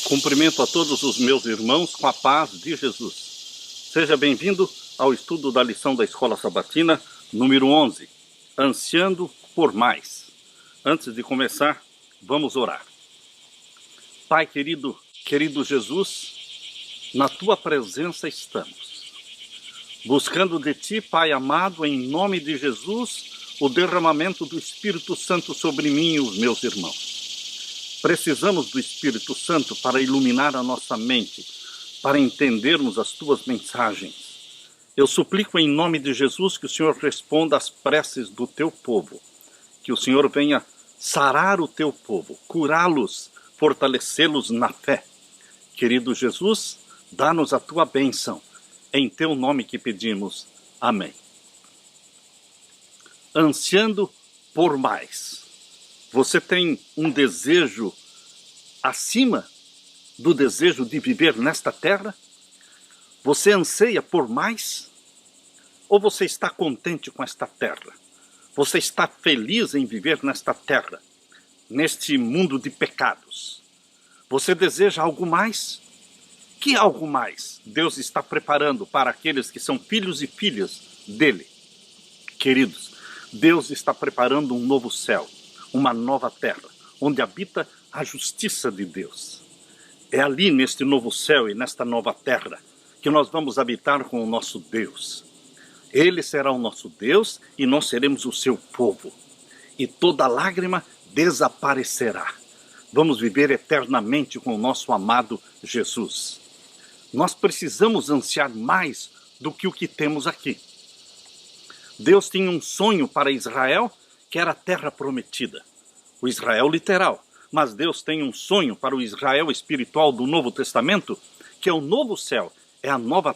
Cumprimento a todos os meus irmãos com a paz de Jesus. Seja bem-vindo ao estudo da lição da Escola Sabatina, número 11, Ansiando por Mais. Antes de começar, vamos orar. Pai querido Jesus, na Tua presença estamos. Buscando de Ti, Pai amado, em nome de Jesus, o derramamento do Espírito Santo sobre mim e os meus irmãos. Precisamos do Espírito Santo para iluminar a nossa mente, para entendermos as Tuas mensagens. Eu suplico em nome de Jesus que o Senhor responda às preces do Teu povo, que o Senhor venha sarar o Teu povo, curá-los, fortalecê-los na fé. Querido Jesus, dá-nos a Tua bênção, em Teu nome que pedimos. Amém. Ansiando por mais. Você tem um desejo acima do desejo de viver nesta terra? Você anseia por mais? Ou você está contente com esta terra? Você está feliz em viver nesta terra, neste mundo de pecados? Você deseja algo mais? Que algo mais Deus está preparando para aqueles que são filhos e filhas dele? Queridos, Deus está preparando um novo céu, uma nova terra, onde habita a justiça de Deus. É ali, neste novo céu e nesta nova terra, que nós vamos habitar com o nosso Deus. Ele será o nosso Deus e nós seremos o seu povo. E toda lágrima desaparecerá. Vamos viver eternamente com o nosso amado Jesus. Nós precisamos ansiar mais do que o que temos aqui. Deus tinha um sonho para Israel, que era a terra prometida. O Israel literal. Mas Deus tem um sonho para o Israel espiritual do Novo Testamento, que é o novo céu, é a nova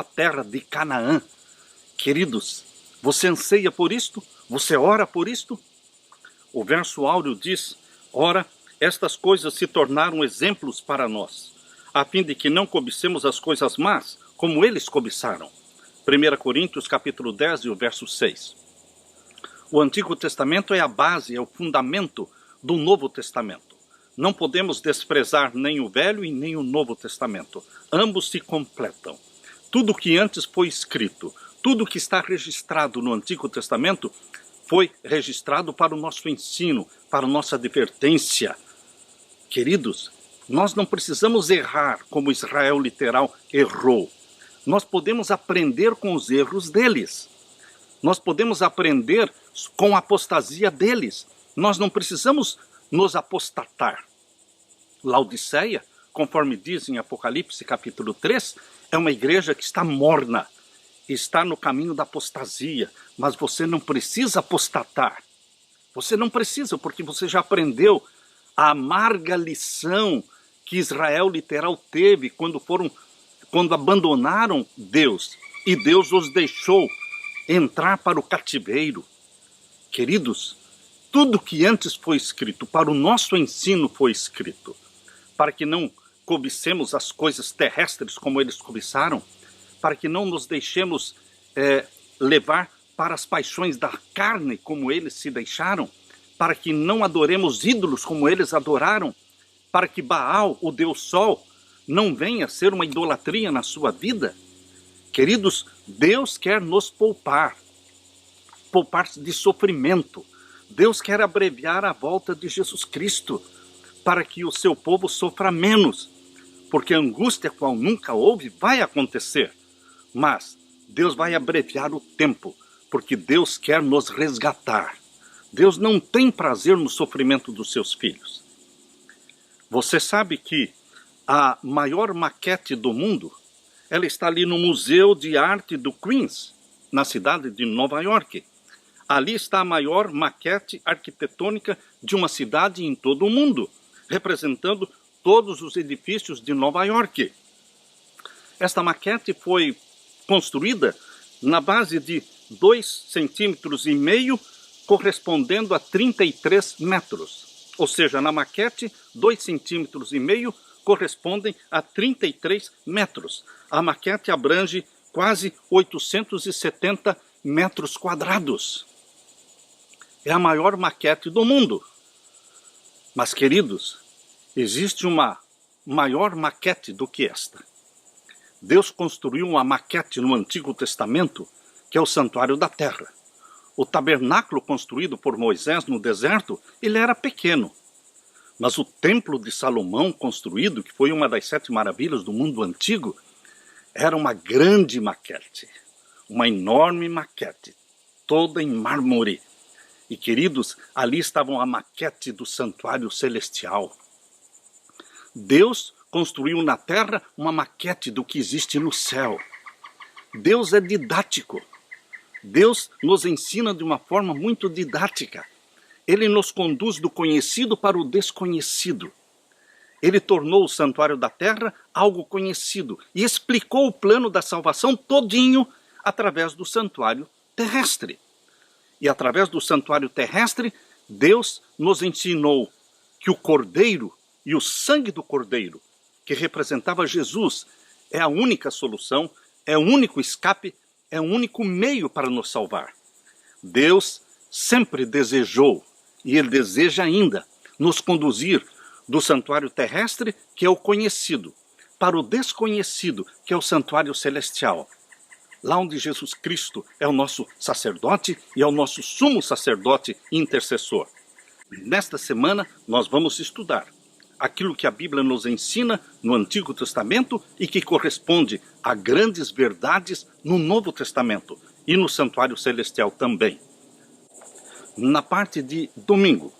terra de Canaã. Queridos, você anseia por isto? Você ora por isto? O verso áureo diz: ora, estas coisas se tornaram exemplos para nós, a fim de que não cobicemos as coisas más, como eles cobiçaram. 1 Coríntios capítulo 10 e o verso 6. O Antigo Testamento é a base, é o fundamento do Novo Testamento. Não podemos desprezar nem o Velho e nem o Novo Testamento. Ambos se completam. Tudo que antes foi escrito, tudo que está registrado no Antigo Testamento, foi registrado para o nosso ensino, para a nossa advertência. Queridos, nós não precisamos errar como Israel literal errou. Nós podemos aprender com os erros deles. Nós podemos aprender com a apostasia deles. Nós não precisamos nos apostatar. Laodiceia, conforme diz em Apocalipse capítulo 3, é uma igreja que está morna, está no caminho da apostasia, mas você não precisa apostatar. Você não precisa, porque você já aprendeu a amarga lição que Israel literal teve quando abandonaram Deus, e Deus os deixou entrar para o cativeiro. Queridos, tudo que antes foi escrito, para o nosso ensino foi escrito, para que não cobicemos as coisas terrestres como eles cobiçaram, para que não nos deixemos levar para as paixões da carne como eles se deixaram, para que não adoremos ídolos como eles adoraram, para que Baal, o Deus Sol, não venha ser uma idolatria na sua vida. Queridos, Deus quer nos poupar de sofrimento. Deus quer abreviar a volta de Jesus Cristo, para que o seu povo sofra menos, porque a angústia qual nunca houve vai acontecer, mas Deus vai abreviar o tempo, porque Deus quer nos resgatar. Deus não tem prazer no sofrimento dos seus filhos. Você sabe que a maior maquete do mundo, ela está ali no Museu de Arte do Queens, na cidade de Nova York. Ali está a maior maquete arquitetônica de uma cidade em todo o mundo, representando todos os edifícios de Nova York. Esta maquete foi construída na base de 2,5 centímetros, correspondendo a 33 metros. Ou seja, na maquete, 2,5 centímetros correspondem a 33 metros. A maquete abrange quase 870 metros quadrados. É a maior maquete do mundo. Mas, queridos, Existe uma maior maquete do que esta. Deus construiu uma maquete no Antigo Testamento, que é o Santuário da Terra. O tabernáculo construído por Moisés no deserto, ele era pequeno. Mas o templo de Salomão construído, que foi uma das 7 maravilhas do mundo antigo, era uma grande maquete, uma enorme maquete, toda em mármore. E queridos, ali estavam a maquete do santuário celestial. Deus construiu na terra uma maquete do que existe no céu. Deus é didático. Deus nos ensina de uma forma muito didática. Ele nos conduz do conhecido para o desconhecido. Ele tornou o santuário da terra algo conhecido e explicou o plano da salvação todinho através do santuário terrestre. E através do santuário terrestre, Deus nos ensinou que o Cordeiro e o sangue do Cordeiro, que representava Jesus, é a única solução, é o único escape, é o único meio para nos salvar. Deus sempre desejou, e Ele deseja ainda, nos conduzir do santuário terrestre, que é o conhecido, para o desconhecido, que é o santuário celestial. Lá onde Jesus Cristo é o nosso sacerdote e é o nosso sumo sacerdote e intercessor. Nesta semana nós vamos estudar aquilo que a Bíblia nos ensina no Antigo Testamento e que corresponde a grandes verdades no Novo Testamento e no Santuário Celestial também. Na parte de domingo,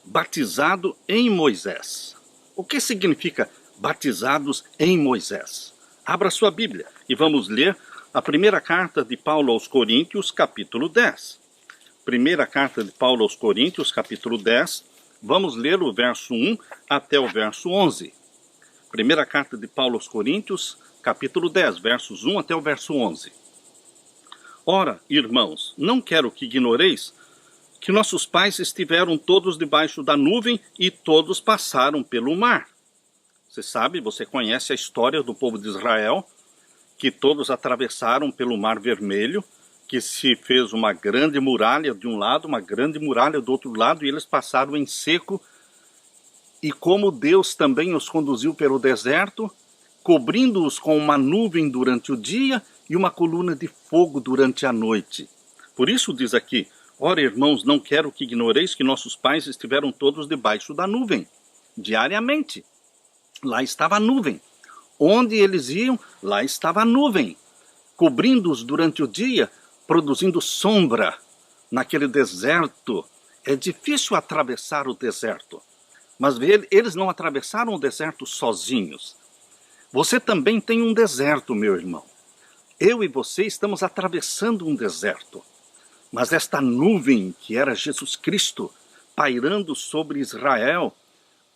batizado em Moisés. O que significa batizados em Moisés? Abra sua Bíblia e vamos ler a primeira carta de Paulo aos Coríntios, capítulo 10. Primeira carta de Paulo aos Coríntios, capítulo 10. Vamos ler o verso 1 até o verso 11. Primeira carta de Paulo aos Coríntios, capítulo 10, versos 1 até o verso 11. Ora, irmãos, não quero que ignoreis que nossos pais estiveram todos debaixo da nuvem e todos passaram pelo mar. Você sabe, você conhece a história do povo de Israel, que todos atravessaram pelo Mar Vermelho, que se fez uma grande muralha de um lado, uma grande muralha do outro lado, e eles passaram em seco. E como Deus também os conduziu pelo deserto, cobrindo-os com uma nuvem durante o dia e uma coluna de fogo durante a noite. Por isso diz aqui, ora irmãos, não quero que ignoreis que nossos pais estiveram todos debaixo da nuvem, diariamente. Lá estava a nuvem. Onde eles iam, lá estava a nuvem, cobrindo-os durante o dia, produzindo sombra naquele deserto. É difícil atravessar o deserto, mas eles não atravessaram o deserto sozinhos. Você também tem um deserto, meu irmão. Eu e você estamos atravessando um deserto, mas esta nuvem que era Jesus Cristo, pairando sobre Israel,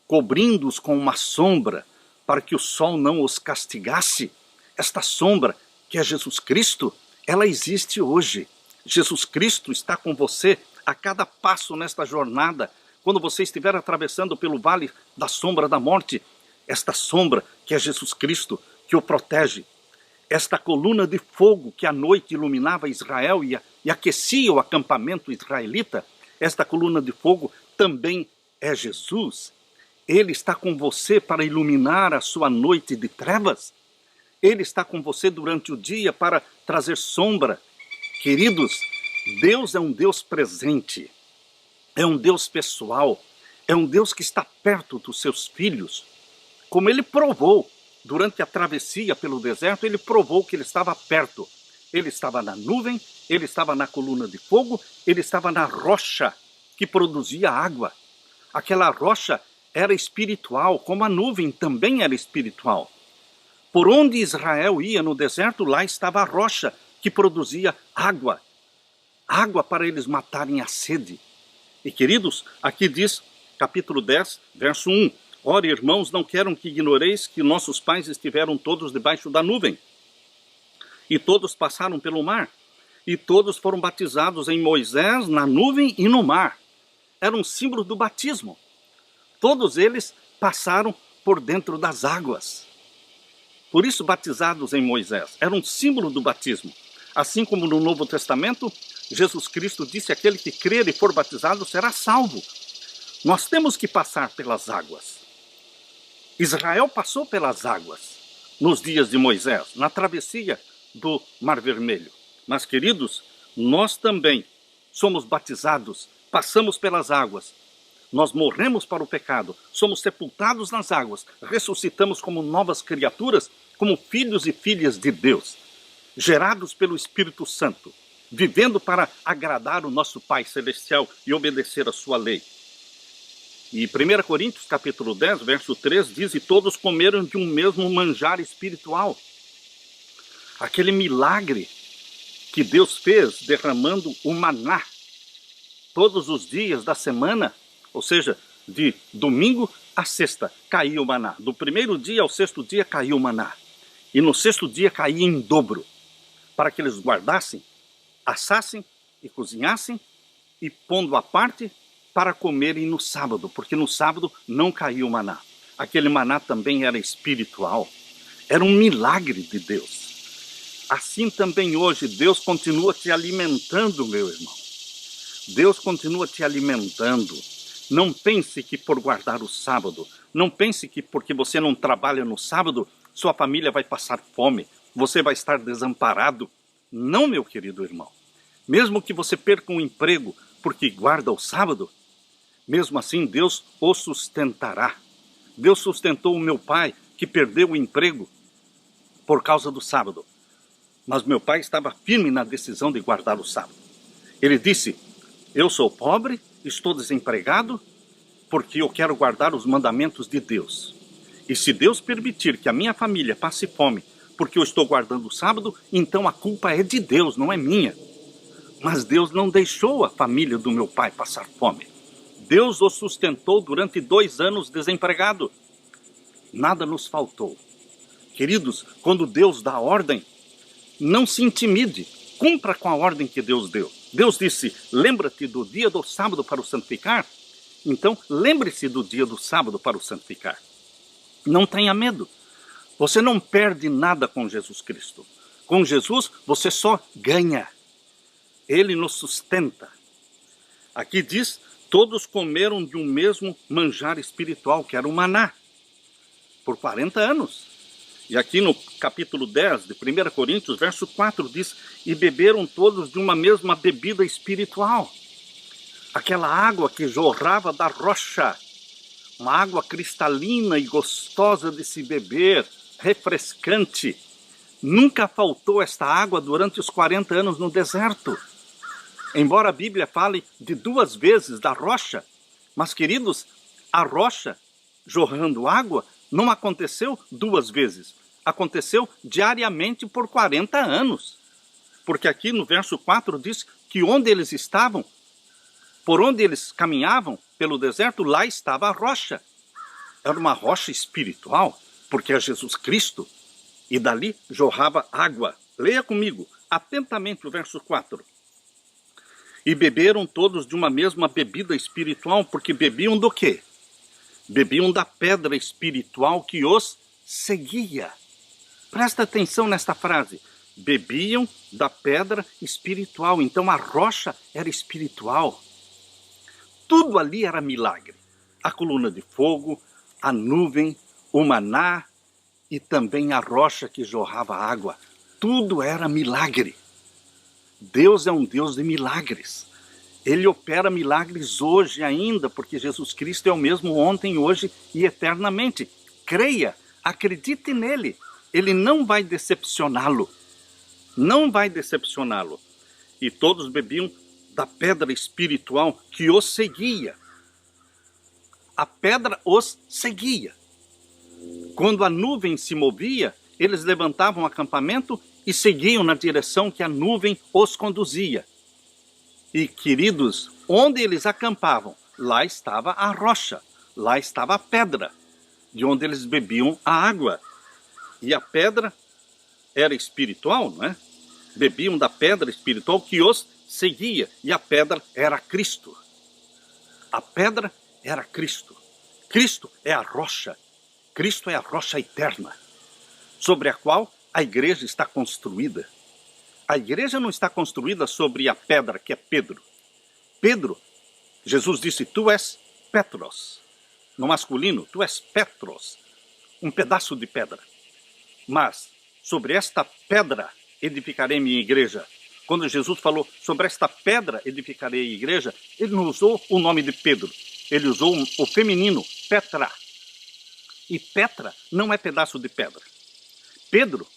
cobrindo-os com uma sombra, para que o sol não os castigasse, esta sombra, que é Jesus Cristo, ela existe hoje. Jesus Cristo está com você a cada passo nesta jornada. Quando você estiver atravessando pelo vale da sombra da morte, esta sombra, que é Jesus Cristo, que o protege. Esta coluna de fogo que à noite iluminava Israel e aquecia o acampamento israelita, esta coluna de fogo também é Jesus. Ele está com você para iluminar a sua noite de trevas. Ele está com você durante o dia para trazer sombra. Queridos, Deus é um Deus presente. É um Deus pessoal. É um Deus que está perto dos seus filhos. Como ele provou durante a travessia pelo deserto, ele provou que ele estava perto. Ele estava na nuvem, ele estava na coluna de fogo, ele estava na rocha que produzia água. Aquela rocha era espiritual, como a nuvem também era espiritual. Por onde Israel ia no deserto, lá estava a rocha que produzia água. Água para eles matarem a sede. E queridos, aqui diz, capítulo 10, verso 1. Ora, irmãos, não quero que ignoreis que nossos pais estiveram todos debaixo da nuvem. E todos passaram pelo mar. E todos foram batizados em Moisés, na nuvem e no mar. Era um símbolo do batismo. Todos eles passaram por dentro das águas. Por isso, batizados em Moisés, era um símbolo do batismo. Assim como no Novo Testamento, Jesus Cristo disse: aquele que crer e for batizado será salvo. Nós temos que passar pelas águas. Israel passou pelas águas nos dias de Moisés, na travessia do Mar Vermelho. Mas, queridos, nós também somos batizados, passamos pelas águas. Nós morremos para o pecado, somos sepultados nas águas, ressuscitamos como novas criaturas, como filhos e filhas de Deus, gerados pelo Espírito Santo, vivendo para agradar o nosso Pai Celestial e obedecer a sua lei. E 1 Coríntios capítulo 10, verso 3 diz: e todos comeram de um mesmo manjar espiritual. Aquele milagre que Deus fez derramando o maná todos os dias da semana, ou seja, de domingo a sexta caía o maná. Do primeiro dia ao sexto dia caía o maná. E no sexto dia caía em dobro, para que eles guardassem, assassem e cozinhassem, e pondo à parte para comerem no sábado, porque no sábado não caía o maná. Aquele maná também era espiritual, era um milagre de Deus. Assim também hoje Deus continua te alimentando, meu irmão. Deus continua te alimentando. Não pense que por guardar o sábado, não pense que porque você não trabalha no sábado, sua família vai passar fome, você vai estar desamparado. Não, meu querido irmão. Mesmo que você perca um emprego porque guarda o sábado, mesmo assim Deus o sustentará. Deus sustentou o meu pai, que perdeu o emprego por causa do sábado. Mas meu pai estava firme na decisão de guardar o sábado. Ele disse: eu sou pobre, estou desempregado, porque eu quero guardar os mandamentos de Deus. E se Deus permitir que a minha família passe fome, porque eu estou guardando o sábado, então a culpa é de Deus, não é minha. Mas Deus não deixou a família do meu pai passar fome. Deus o sustentou durante 2 anos desempregado. Nada nos faltou. Queridos, quando Deus dá ordem, não se intimide. Cumpra com a ordem que Deus deu. Deus disse: lembra-te do dia do sábado para o santificar. Então, lembre-se do dia do sábado para o santificar. Não tenha medo. Você não perde nada com Jesus Cristo. Com Jesus, você só ganha. Ele nos sustenta. Aqui diz: todos comeram de um mesmo manjar espiritual, que era o maná, por 40 anos. E aqui no capítulo 10 de 1 Coríntios, verso 4, diz: e beberam todos de uma mesma bebida espiritual. Aquela água que jorrava da rocha, uma água cristalina e gostosa de se beber, refrescante. Nunca faltou esta água durante os 40 anos no deserto. Embora a Bíblia fale de 2 vezes da rocha, mas, queridos, a rocha jorrando água não aconteceu 2 vezes. Aconteceu diariamente por 40 anos. Porque aqui no verso 4 diz que onde eles estavam, por onde eles caminhavam pelo deserto, lá estava a rocha. Era uma rocha espiritual, porque é Jesus Cristo. E dali jorrava água. Leia comigo atentamente o verso 4. E beberam todos de uma mesma bebida espiritual, porque bebiam do quê? Bebiam da pedra espiritual que os seguia. Presta atenção nesta frase. Bebiam da pedra espiritual. Então a rocha era espiritual. Tudo ali era milagre. A coluna de fogo, a nuvem, o maná e também a rocha que jorrava água. Tudo era milagre. Deus é um Deus de milagres. Ele opera milagres hoje ainda, porque Jesus Cristo é o mesmo ontem, hoje e eternamente. Creia, acredite nele. Ele não vai decepcioná-lo. Não vai decepcioná-lo. E todos bebiam da pedra espiritual que os seguia. A pedra os seguia. Quando a nuvem se movia, eles levantavam o acampamento e seguiam na direção que a nuvem os conduzia. E, queridos, onde eles acampavam, lá estava a rocha, lá estava a pedra, de onde eles bebiam a água. E a pedra era espiritual, não é? Bebiam da pedra espiritual que os seguia, e a pedra era Cristo. A pedra era Cristo. Cristo é a rocha. Cristo é a rocha eterna, sobre a qual a igreja está construída. A igreja não está construída sobre a pedra que é Pedro. Pedro, Jesus disse: tu és Petros. No masculino, tu és Petros, um pedaço de pedra. Mas sobre esta pedra edificarei minha igreja. Quando Jesus falou sobre esta pedra edificarei a igreja, ele não usou o nome de Pedro. Ele usou o feminino, Petra. E Petra não é pedaço de pedra. Pedro,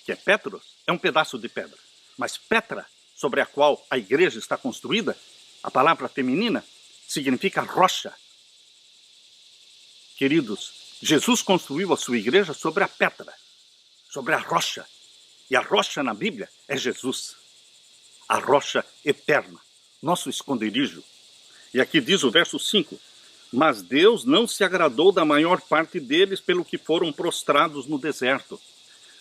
que é Petros, é um pedaço de pedra. Mas Petra, sobre a qual a igreja está construída, a palavra feminina, significa rocha. Queridos, Jesus construiu a sua igreja sobre a pedra, sobre a rocha. E a rocha na Bíblia é Jesus. A rocha eterna, nosso esconderijo. E aqui diz o verso 5. Mas Deus não se agradou da maior parte deles pelo que foram prostrados no deserto.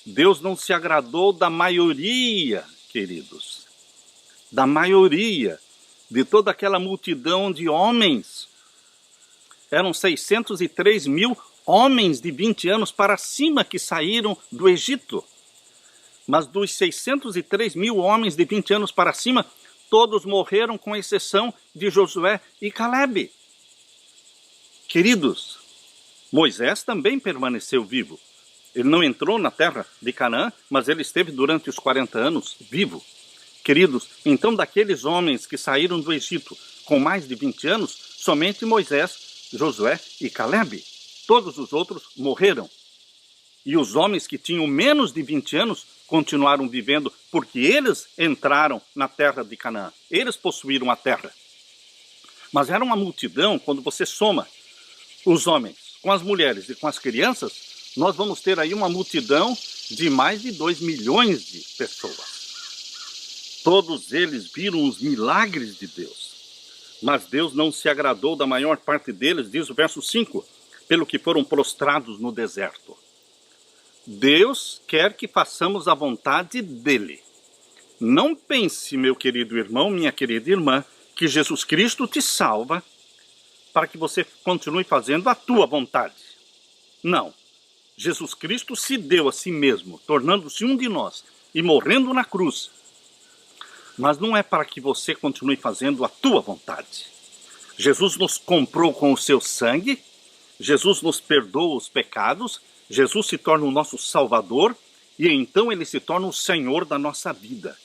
Deus não se agradou da maioria, queridos. Da maioria de toda aquela multidão de homens. Eram 603 mil homens de 20 anos para cima que saíram do Egito. Mas dos 603 mil homens de 20 anos para cima, todos morreram com exceção de Josué e Calebe. Queridos, Moisés também permaneceu vivo. Ele não entrou na terra de Canaã, mas ele esteve durante os 40 anos vivo. Queridos, então daqueles homens que saíram do Egito com mais de 20 anos, somente Moisés, Josué e Calebe. Todos os outros morreram. E os homens que tinham menos de 20 anos continuaram vivendo porque eles entraram na terra de Canaã. Eles possuíram a terra. Mas era uma multidão, quando você soma os homens com as mulheres e com as crianças, nós vamos ter aí uma multidão de mais de 2 milhões de pessoas. Todos eles viram os milagres de Deus. Mas Deus não se agradou da maior parte deles, diz o verso 5, pelo que foram prostrados no deserto. Deus quer que façamos a vontade dele. Não pense, meu querido irmão, minha querida irmã, que Jesus Cristo te salva para que você continue fazendo a tua vontade. Não. Jesus Cristo se deu a si mesmo, tornando-se um de nós e morrendo na cruz. Mas não é para que você continue fazendo a tua vontade. Jesus nos comprou com o seu sangue, Jesus nos perdoa os pecados, Jesus se torna o nosso Salvador e então ele se torna o Senhor da nossa vida.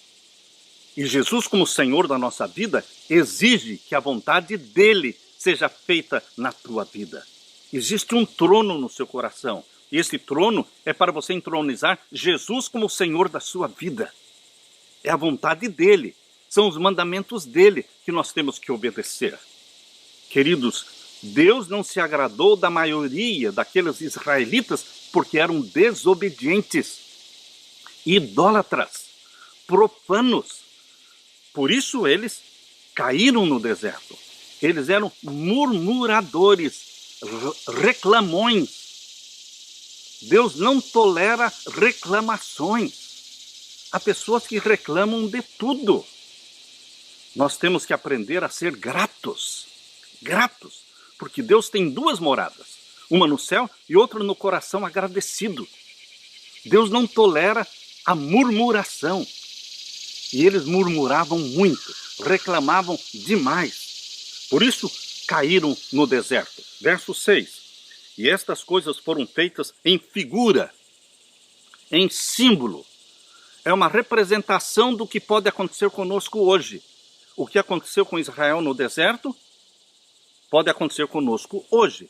E Jesus, como Senhor da nossa vida, exige que a vontade dele seja feita na tua vida. Existe um trono no seu coração. E esse trono é para você entronizar Jesus como Senhor da sua vida. É a vontade dele. São os mandamentos dele que nós temos que obedecer. Queridos, Deus não se agradou da maioria daqueles israelitas porque eram desobedientes, idólatras, profanos. Por isso eles caíram no deserto. Eles eram murmuradores, reclamões. Deus não tolera reclamações. Há pessoas que reclamam de tudo. Nós temos que aprender a ser gratos. Gratos. Porque Deus tem duas moradas. Uma no céu e outra no coração agradecido. Deus não tolera a murmuração. E eles murmuravam muito. Reclamavam demais. Por isso caíram no deserto. Verso 6. E estas coisas foram feitas em figura, em símbolo. É uma representação do que pode acontecer conosco hoje. O que aconteceu com Israel no deserto pode acontecer conosco hoje.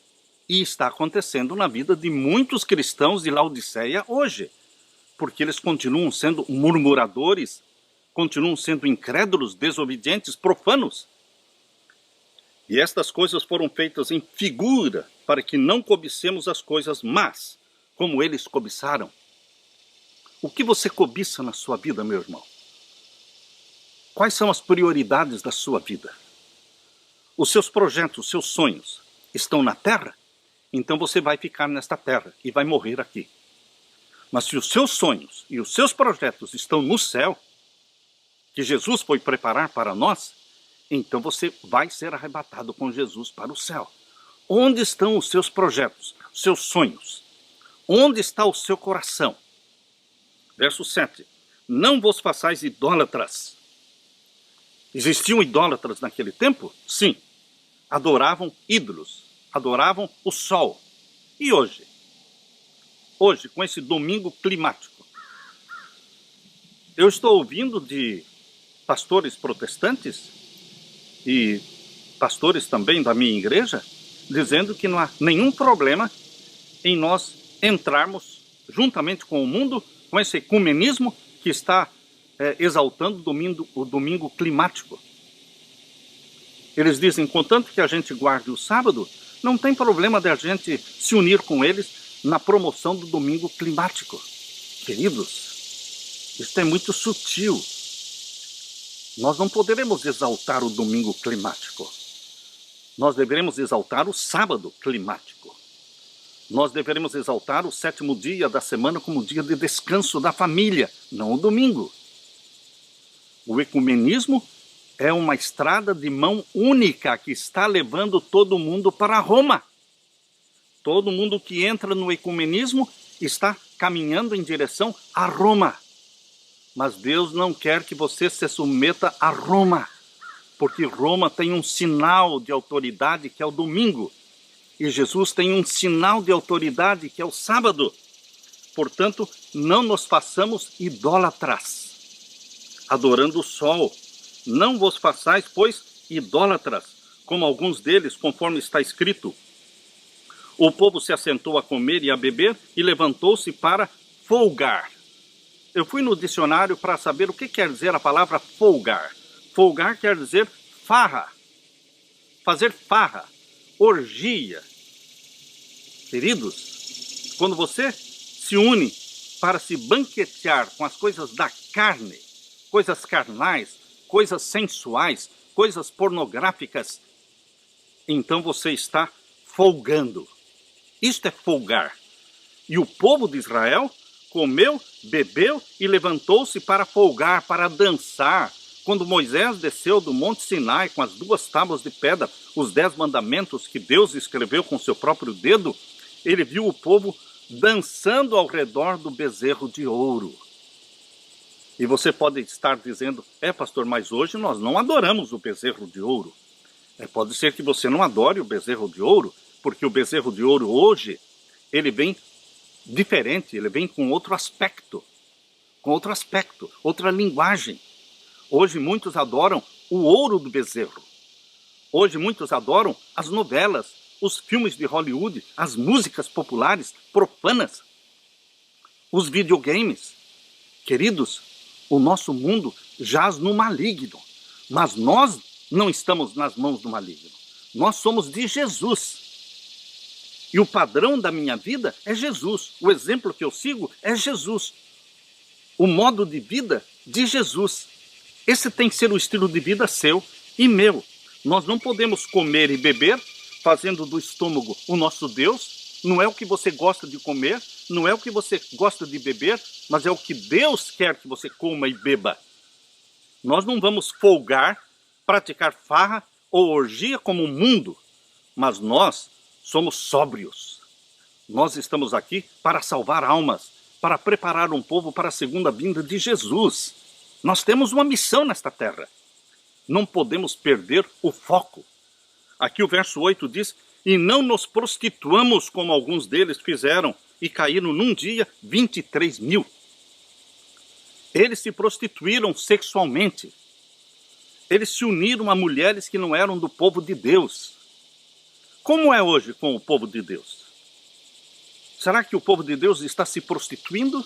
E está acontecendo na vida de muitos cristãos de Laodiceia hoje. Porque eles continuam sendo murmuradores, continuam sendo incrédulos, desobedientes, profanos. E estas coisas foram feitas em figura, para que não cobicemos as coisas más, como eles cobiçaram. O que você cobiça na sua vida, meu irmão? Quais são as prioridades da sua vida? Os seus projetos, os seus sonhos estão na terra? Então você vai ficar nesta terra e vai morrer aqui. Mas se os seus sonhos e os seus projetos estão no céu, que Jesus foi preparar para nós, então você vai ser arrebatado com Jesus para o céu. Onde estão os seus projetos, os seus sonhos? Onde está o seu coração? Verso 7. Não vos façais idólatras. Existiam idólatras naquele tempo? Sim. adoravam ídolos, adoravam o sol. E hoje? Hoje, com esse domingo climático, eu estou ouvindo de pastores protestantes e pastores também da minha igreja, dizendo que não há nenhum problema em nós entrarmos juntamente com o mundo, com esse ecumenismo que está exaltando o domingo climático. Eles dizem, contanto que a gente guarde o sábado, não tem problema de a gente se unir com eles na promoção do domingo climático. Queridos, isso é muito sutil. Nós não poderemos exaltar o domingo climático. Nós deveremos exaltar o sábado climático. Nós deveremos exaltar o 7º dia da semana como dia de descanso da família, não o domingo. O ecumenismo é uma estrada de mão única que está levando todo mundo para Roma. Todo mundo que entra no ecumenismo está caminhando em direção a Roma. Mas Deus não quer que você se submeta a Roma, porque Roma tem um sinal de autoridade que é o domingo. E Jesus tem um sinal de autoridade que é o sábado. Portanto, não nos façamos idólatras, adorando o sol. Não vos façais, pois, idólatras, como alguns deles, conforme está escrito. O povo se assentou a comer e a beber e levantou-se para folgar. Eu fui no dicionário para saber o que quer dizer a palavra folgar. Folgar quer dizer farra, fazer farra, orgia. Queridos, quando você se une para se banquetear com as coisas da carne, coisas carnais, coisas sensuais, coisas pornográficas, então você está folgando. Isto é folgar. E o povo de Israel comeu, bebeu e levantou-se para folgar, para dançar. Quando Moisés desceu do Monte Sinai com as 2 tábuas de pedra, os 10 mandamentos que Deus escreveu com seu próprio dedo, ele viu o povo dançando ao redor do bezerro de ouro. E você pode estar dizendo, pastor, mas hoje nós não adoramos o bezerro de ouro. Pode ser que você não adore o bezerro de ouro, porque o bezerro de ouro hoje, ele vem diferente, ele vem com outro aspecto, outra linguagem. Hoje muitos adoram o ouro do bezerro. Hoje muitos adoram as novelas, os filmes de Hollywood, as músicas populares, profanas, os videogames. Queridos, o nosso mundo jaz no maligno, mas nós não estamos nas mãos do maligno. Nós somos de Jesus. E o padrão da minha vida é Jesus. O exemplo que eu sigo é Jesus. O modo de vida de Jesus. Esse tem que ser o estilo de vida seu e meu. Nós não podemos comer e beber, fazendo do estômago o nosso Deus. Não é o que você gosta de comer, não é o que você gosta de beber, mas é o que Deus quer que você coma e beba. Nós não vamos folgar, praticar farra ou orgia como o mundo, mas nós somos sóbrios. Nós estamos aqui para salvar almas, para preparar um povo para a segunda vinda de Jesus. Nós temos uma missão nesta terra. Não podemos perder o foco. Aqui o verso 8 diz, e não nos prostituamos como alguns deles fizeram, e caíram num dia 23 mil. Eles se prostituíram sexualmente. Eles se uniram a mulheres que não eram do povo de Deus. Como é hoje com o povo de Deus? Será que o povo de Deus está se prostituindo?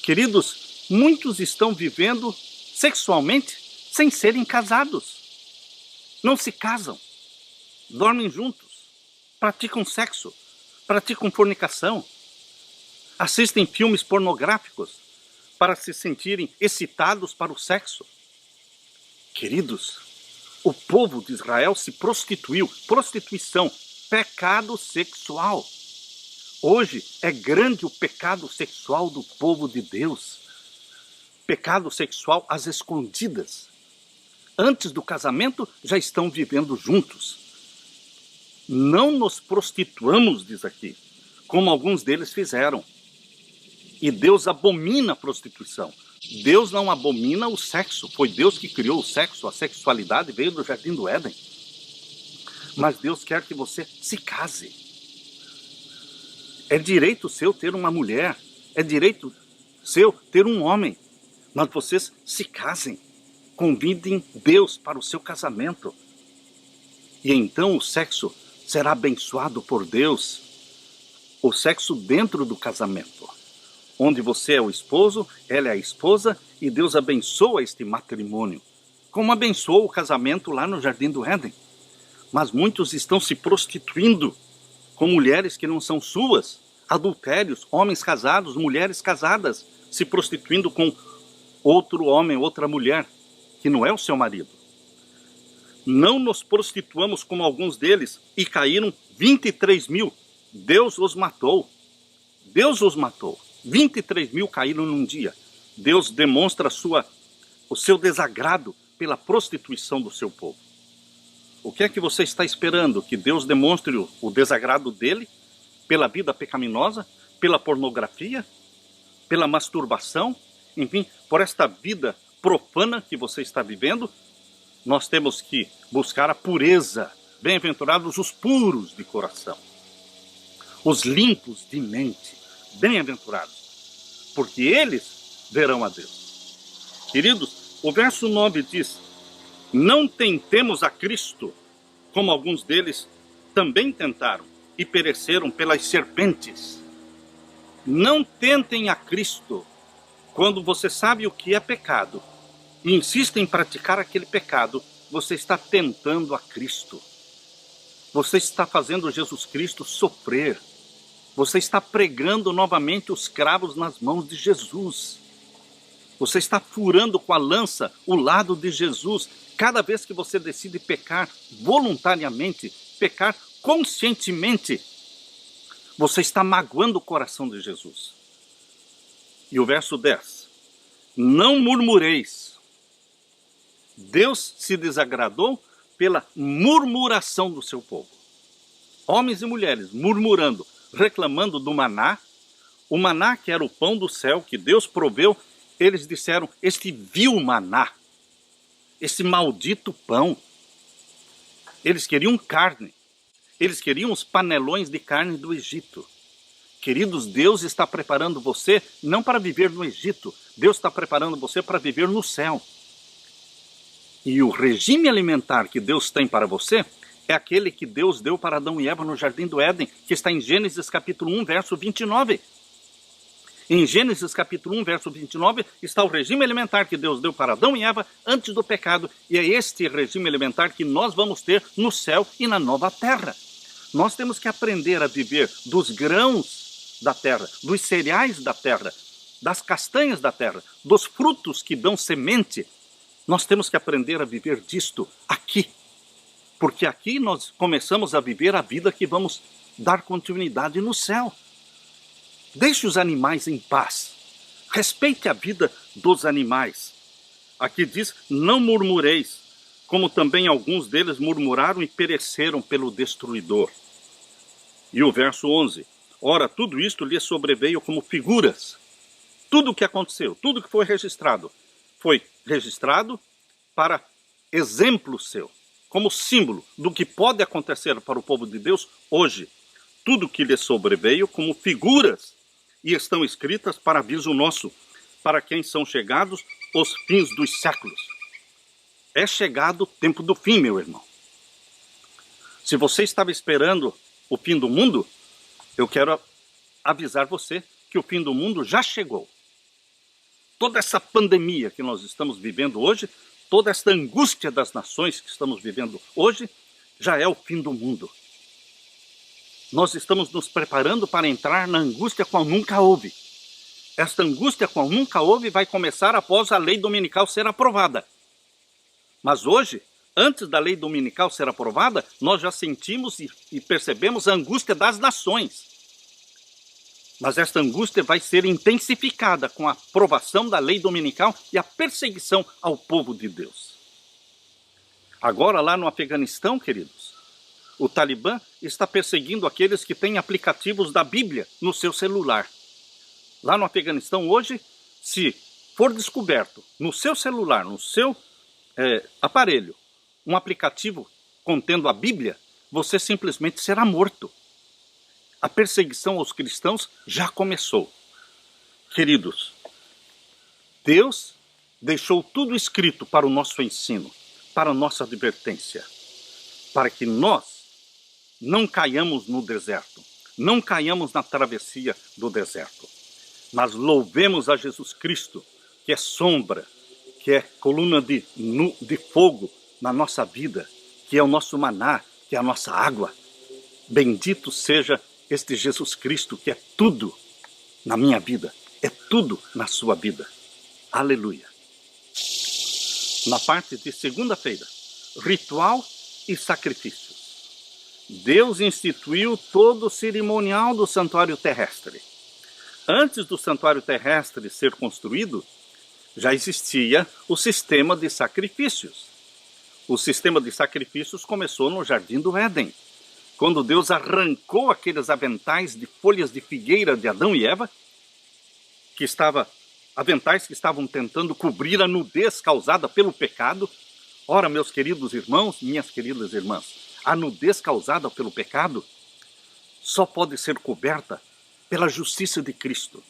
Queridos, muitos estão vivendo sexualmente sem serem casados. Não se casam, dormem juntos, praticam sexo, praticam fornicação, assistem filmes pornográficos para se sentirem excitados para o sexo. Queridos, o povo de Israel se prostituiu. Prostituição, pecado sexual. Hoje é grande o pecado sexual do povo de Deus. Pecado sexual às escondidas. Antes do casamento já estão vivendo juntos. Não nos prostituamos, diz aqui, como alguns deles fizeram. E Deus abomina a prostituição. Deus não abomina o sexo. Foi Deus que criou o sexo. A sexualidade veio do Jardim do Éden. Mas Deus quer que você se case. É direito seu ter uma mulher, é direito seu ter um homem. Mas vocês se casem, convidem Deus para o seu casamento. E então o sexo será abençoado por Deus. O sexo dentro do casamento, onde você é o esposo, ela é a esposa, e Deus abençoa este matrimônio, como abençoou o casamento lá no Jardim do Éden. Mas muitos estão se prostituindo com mulheres que não são suas, adultérios, homens casados, mulheres casadas, se prostituindo com outro homem, outra mulher, que não é o seu marido. Não nos prostituamos como alguns deles, e caíram 23 mil. Deus os matou. Deus os matou. 23 mil caíram num dia. Deus demonstra o seu desagrado pela prostituição do seu povo. O que é que você está esperando? Que Deus demonstre o desagrado dele pela vida pecaminosa, pela pornografia, pela masturbação, enfim, por esta vida profana que você está vivendo? Nós temos que buscar a pureza. Bem-aventurados os puros de coração, os limpos de mente. Bem-aventurados, porque eles verão a Deus. Queridos, o verso 9 diz: não tentemos a Cristo, como alguns deles também tentaram e pereceram pelas serpentes. Não tentem a Cristo quando você sabe o que é pecado e insiste em praticar aquele pecado. Você está tentando a Cristo. Você está fazendo Jesus Cristo sofrer. Você está pregando novamente os cravos nas mãos de Jesus. Você está furando com a lança o lado de Jesus. Cada vez que você decide pecar voluntariamente, pecar conscientemente, você está magoando o coração de Jesus. E o verso 10. Não murmureis. Deus se desagradou pela murmuração do seu povo. Homens e mulheres murmurando, reclamando do maná. O maná, que era o pão do céu que Deus proveu, eles disseram: este vil maná, esse maldito pão. Eles queriam carne. Eles queriam os panelões de carne do Egito. Queridos, Deus está preparando você não para viver no Egito. Deus está preparando você para viver no céu. E o regime alimentar que Deus tem para você é aquele que Deus deu para Adão e Eva no Jardim do Éden, que está em Gênesis capítulo 1, verso 29. Em Gênesis capítulo 1, verso 29, está o regime alimentar que Deus deu para Adão e Eva antes do pecado. E é este regime alimentar que nós vamos ter no céu e na nova terra. Nós temos que aprender a viver dos grãos da terra, dos cereais da terra, das castanhas da terra, dos frutos que dão semente. Nós temos que aprender a viver disto aqui. Porque aqui nós começamos a viver a vida que vamos dar continuidade no céu. Deixe os animais em paz. Respeite a vida dos animais. Aqui diz: não murmureis, como também alguns deles murmuraram e pereceram pelo destruidor. E o verso 11. Ora, tudo isto lhes sobreveio como figuras. Tudo o que aconteceu, tudo que foi registrado para exemplo seu, como símbolo do que pode acontecer para o povo de Deus hoje. Tudo que lhes sobreveio como figuras, e estão escritas para aviso nosso, para quem são chegados os fins dos séculos. É chegado o tempo do fim, meu irmão. Se você estava esperando o fim do mundo, eu quero avisar você que o fim do mundo já chegou. Toda essa pandemia que nós estamos vivendo hoje, toda esta angústia das nações que estamos vivendo hoje, já é o fim do mundo. Nós estamos nos preparando para entrar na angústia qual nunca houve. Esta angústia qual nunca houve vai começar após a lei dominical ser aprovada. Mas hoje, antes da lei dominical ser aprovada, nós já sentimos e percebemos a angústia das nações. Mas esta angústia vai ser intensificada com a aprovação da lei dominical e a perseguição ao povo de Deus. Agora, lá no Afeganistão, queridos, o Talibã está perseguindo aqueles que têm aplicativos da Bíblia no seu celular. Lá no Afeganistão hoje, se for descoberto no seu celular, no seu aparelho, um aplicativo contendo a Bíblia, você simplesmente será morto. A perseguição aos cristãos já começou. Queridos, Deus deixou tudo escrito para o nosso ensino, para a nossa advertência, para que nós não caiamos no deserto, não caiamos na travessia do deserto, mas louvemos a Jesus Cristo, que é sombra, que é coluna de fogo na nossa vida, que é o nosso maná, que é a nossa água. Bendito seja este Jesus Cristo, que é tudo na minha vida, é tudo na sua vida. Aleluia. Na parte de segunda-feira, ritual e sacrifícios. Deus instituiu todo o cerimonial do santuário terrestre. Antes do santuário terrestre ser construído, já existia o sistema de sacrifícios. O sistema de sacrifícios começou no Jardim do Éden, quando Deus arrancou aqueles aventais de folhas de figueira de Adão e Eva, aventais que estavam tentando cobrir a nudez causada pelo pecado. Ora, meus queridos irmãos, minhas queridas irmãs, a nudez causada pelo pecado só pode ser coberta pela justiça de Cristo.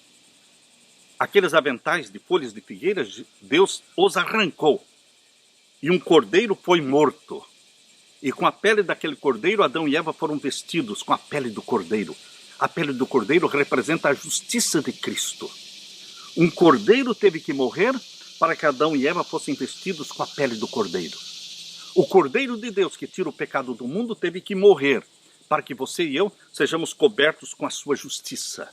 Aqueles aventais de folhas de figueira, Deus os arrancou. E um cordeiro foi morto. E com a pele daquele cordeiro, Adão e Eva foram vestidos com a pele do cordeiro. A pele do cordeiro representa a justiça de Cristo. Um cordeiro teve que morrer para que Adão e Eva fossem vestidos com a pele do cordeiro. O Cordeiro de Deus que tira o pecado do mundo teve que morrer para que você e eu sejamos cobertos com a sua justiça.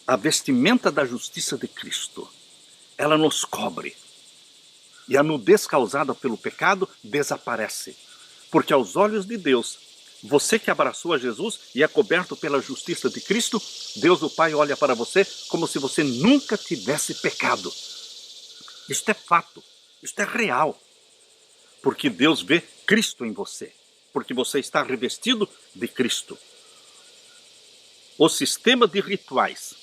A vestimenta da justiça de Cristo, ela nos cobre. E a nudez causada pelo pecado desaparece. Porque aos olhos de Deus, você que abraçou a Jesus e é coberto pela justiça de Cristo, Deus o Pai olha para você como se você nunca tivesse pecado. Isto é fato, isto é real. Porque Deus vê Cristo em você. Porque você está revestido de Cristo. O sistema de rituais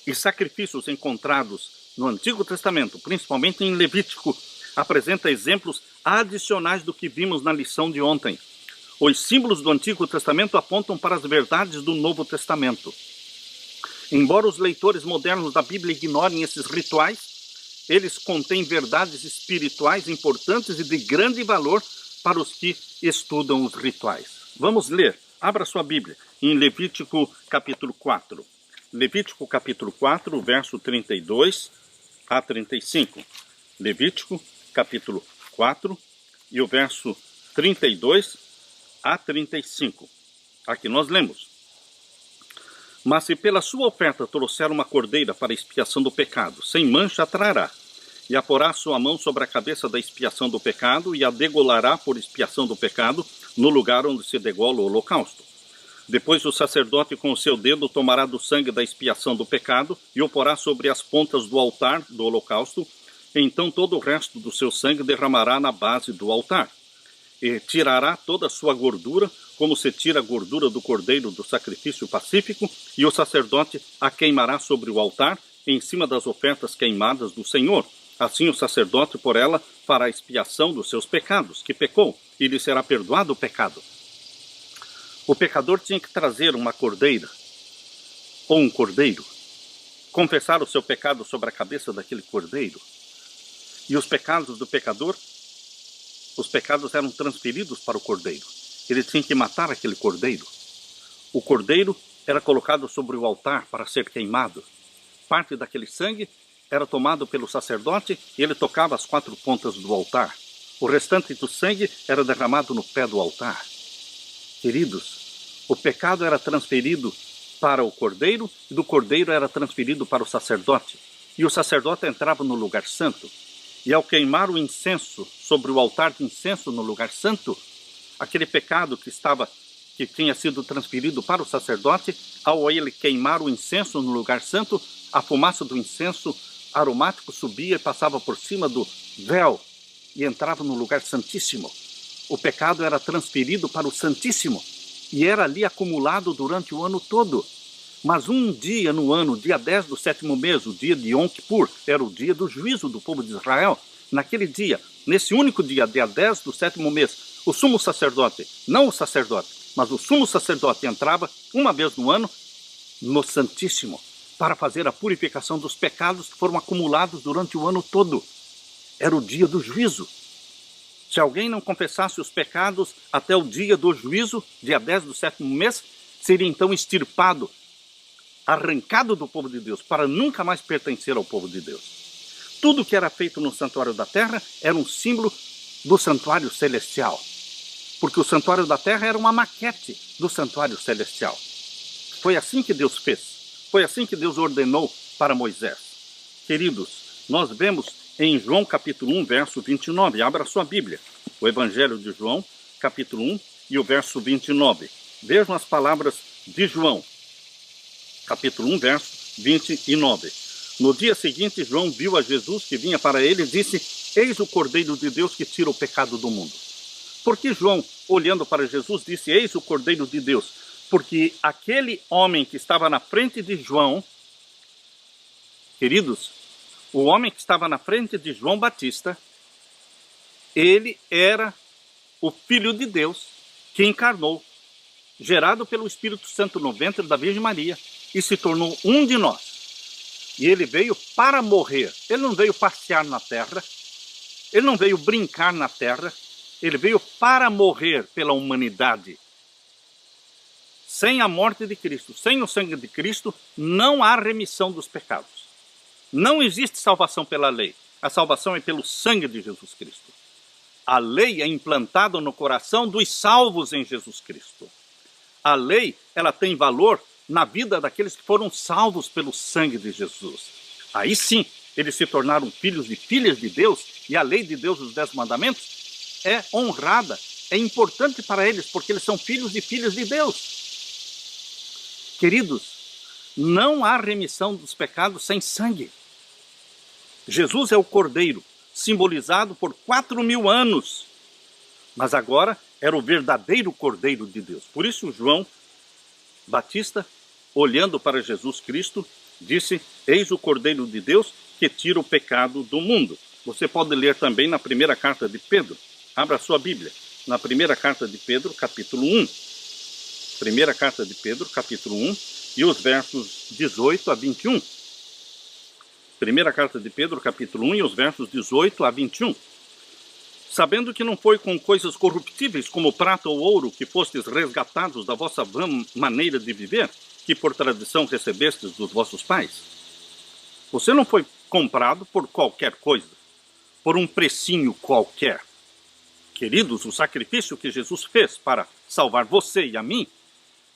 e sacrifícios encontrados no Antigo Testamento, principalmente em Levítico, apresenta exemplos adicionais do que vimos na lição de ontem. Os símbolos do Antigo Testamento apontam para as verdades do Novo Testamento. Embora os leitores modernos da Bíblia ignorem esses rituais, eles contêm verdades espirituais importantes e de grande valor para os que estudam os rituais. Vamos ler. Abra sua Bíblia em Levítico capítulo 4. Levítico capítulo 4, verso 32 a 35. Levítico capítulo 4 e o verso 32 a 35. Aqui nós lemos. Mas se pela sua oferta trouxer uma cordeira para expiação do pecado, sem mancha a trará, e a porá sua mão sobre a cabeça da expiação do pecado, e a degolará por expiação do pecado, no lugar onde se degola o holocausto. Depois o sacerdote com o seu dedo tomará do sangue da expiação do pecado, e o porá sobre as pontas do altar do holocausto, então todo o resto do seu sangue derramará na base do altar. E tirará toda a sua gordura, como se tira a gordura do cordeiro do sacrifício pacífico, e o sacerdote a queimará sobre o altar, em cima das ofertas queimadas do Senhor. Assim o sacerdote por ela fará expiação dos seus pecados, que pecou, e lhe será perdoado o pecado. O pecador tinha que trazer uma cordeira, ou um cordeiro, confessar o seu pecado sobre a cabeça daquele cordeiro. E os pecados do pecador, os pecados eram transferidos para o cordeiro. Ele tinha que matar aquele cordeiro. O cordeiro era colocado sobre o altar para ser queimado. Parte daquele sangue era tomado pelo sacerdote e ele tocava as 4 pontas do altar. O restante do sangue era derramado no pé do altar. Queridos, o pecado era transferido para o cordeiro e do cordeiro era transferido para o sacerdote. E o sacerdote entrava no lugar santo. E ao queimar o incenso sobre o altar de incenso no lugar santo, aquele pecado que tinha sido transferido para o sacerdote, ao ele queimar o incenso no lugar santo, a fumaça do incenso aromático subia e passava por cima do véu e entrava no lugar santíssimo. O pecado era transferido para o santíssimo e era ali acumulado durante o ano todo. Mas um dia no ano, dia 10 do 7º mês, o dia de Yom Kippur, era o dia do juízo do povo de Israel. Naquele dia, nesse único dia, dia 10 do 7º mês, O sumo sacerdote, não o sacerdote, mas o sumo sacerdote entrava uma vez no ano no Santíssimo para fazer a purificação dos pecados que foram acumulados durante o ano todo. Era o dia do juízo. Se alguém não confessasse os pecados até o dia do juízo, dia 10 do 7º mês, seria então extirpado, arrancado do povo de Deus, para nunca mais pertencer ao povo de Deus. Tudo que era feito no santuário da terra era um símbolo do santuário celestial. Porque o santuário da terra era uma maquete do santuário celestial. Foi assim que Deus fez. Foi assim que Deus ordenou para Moisés. Queridos, nós vemos em João capítulo 1, verso 29. Abra sua Bíblia. O Evangelho de João, capítulo 1 e o verso 29. Vejam as palavras de João, capítulo 1, verso 29. No dia seguinte, João viu a Jesus que vinha para ele e disse: eis o Cordeiro de Deus que tira o pecado do mundo. Por que João, olhando para Jesus, disse: eis o Cordeiro de Deus? Porque aquele homem que estava na frente de João, queridos, o homem que estava na frente de João Batista, ele era o Filho de Deus que encarnou, gerado pelo Espírito Santo no ventre da Virgem Maria, e se tornou um de nós. E ele veio para morrer. Ele não veio passear na terra, ele não veio brincar na terra, ele veio para morrer pela humanidade. Sem a morte de Cristo, sem o sangue de Cristo, não há remissão dos pecados. Não existe salvação pela lei. A salvação é pelo sangue de Jesus Cristo. A lei é implantada no coração dos salvos em Jesus Cristo. A lei, ela tem valor na vida daqueles que foram salvos pelo sangue de Jesus. Aí sim, eles se tornaram filhos e filhas de Deus, e a lei de Deus, os 10 mandamentos, é honrada, é importante para eles, porque eles são filhos e filhas de Deus. Queridos, não há remissão dos pecados sem sangue. Jesus é o Cordeiro, simbolizado por 4.000 anos, mas agora era o verdadeiro Cordeiro de Deus. Por isso João Batista, olhando para Jesus Cristo, disse: eis o Cordeiro de Deus que tira o pecado do mundo. Você pode ler também na primeira carta de Pedro. Abra sua Bíblia. Na primeira carta de Pedro, capítulo 1. Primeira carta de Pedro, capítulo 1, e os versos 18 a 21. Primeira carta de Pedro, capítulo 1, e os versos 18 a 21. Sabendo que não foi com coisas corruptíveis, como prata ou ouro, que fostes resgatados da vossa vã maneira de viver, que por tradição recebestes dos vossos pais. Você não foi comprado por qualquer coisa, por um precinho qualquer. Queridos, o sacrifício que Jesus fez para salvar você e a mim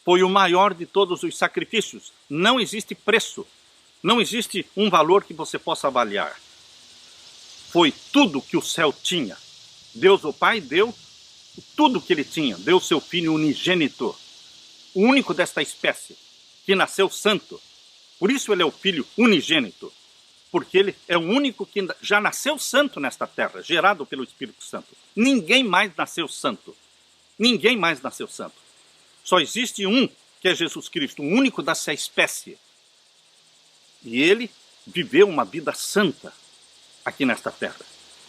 foi o maior de todos os sacrifícios. Não existe preço, não existe um valor que você possa avaliar. Foi tudo que o céu tinha. Deus, o Pai, deu tudo que ele tinha. Deu seu Filho unigênito, o único desta espécie, que nasceu santo. Por isso ele é o Filho unigênito, porque ele é o único que já nasceu santo nesta terra, gerado pelo Espírito Santo. Ninguém mais nasceu santo. Ninguém mais nasceu santo. Só existe um, que é Jesus Cristo, o único dessa espécie. E ele viveu uma vida santa aqui nesta terra.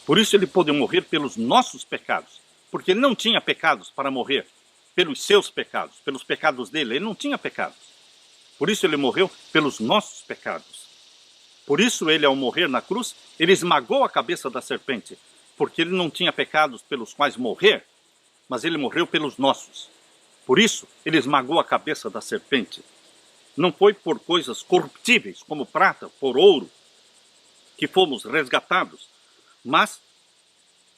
Por isso ele pôde morrer pelos nossos pecados, porque ele não tinha pecados para morrer pelos seus pecados, pelos pecados dele. Ele não tinha pecados. Por isso ele morreu pelos nossos pecados. Por isso ele, ao morrer na cruz, ele esmagou a cabeça da serpente, porque ele não tinha pecados pelos quais morrer, mas ele morreu pelos nossos. Por isso ele esmagou a cabeça da serpente. Não foi por coisas corruptíveis, como prata, por ouro, que fomos resgatados, mas,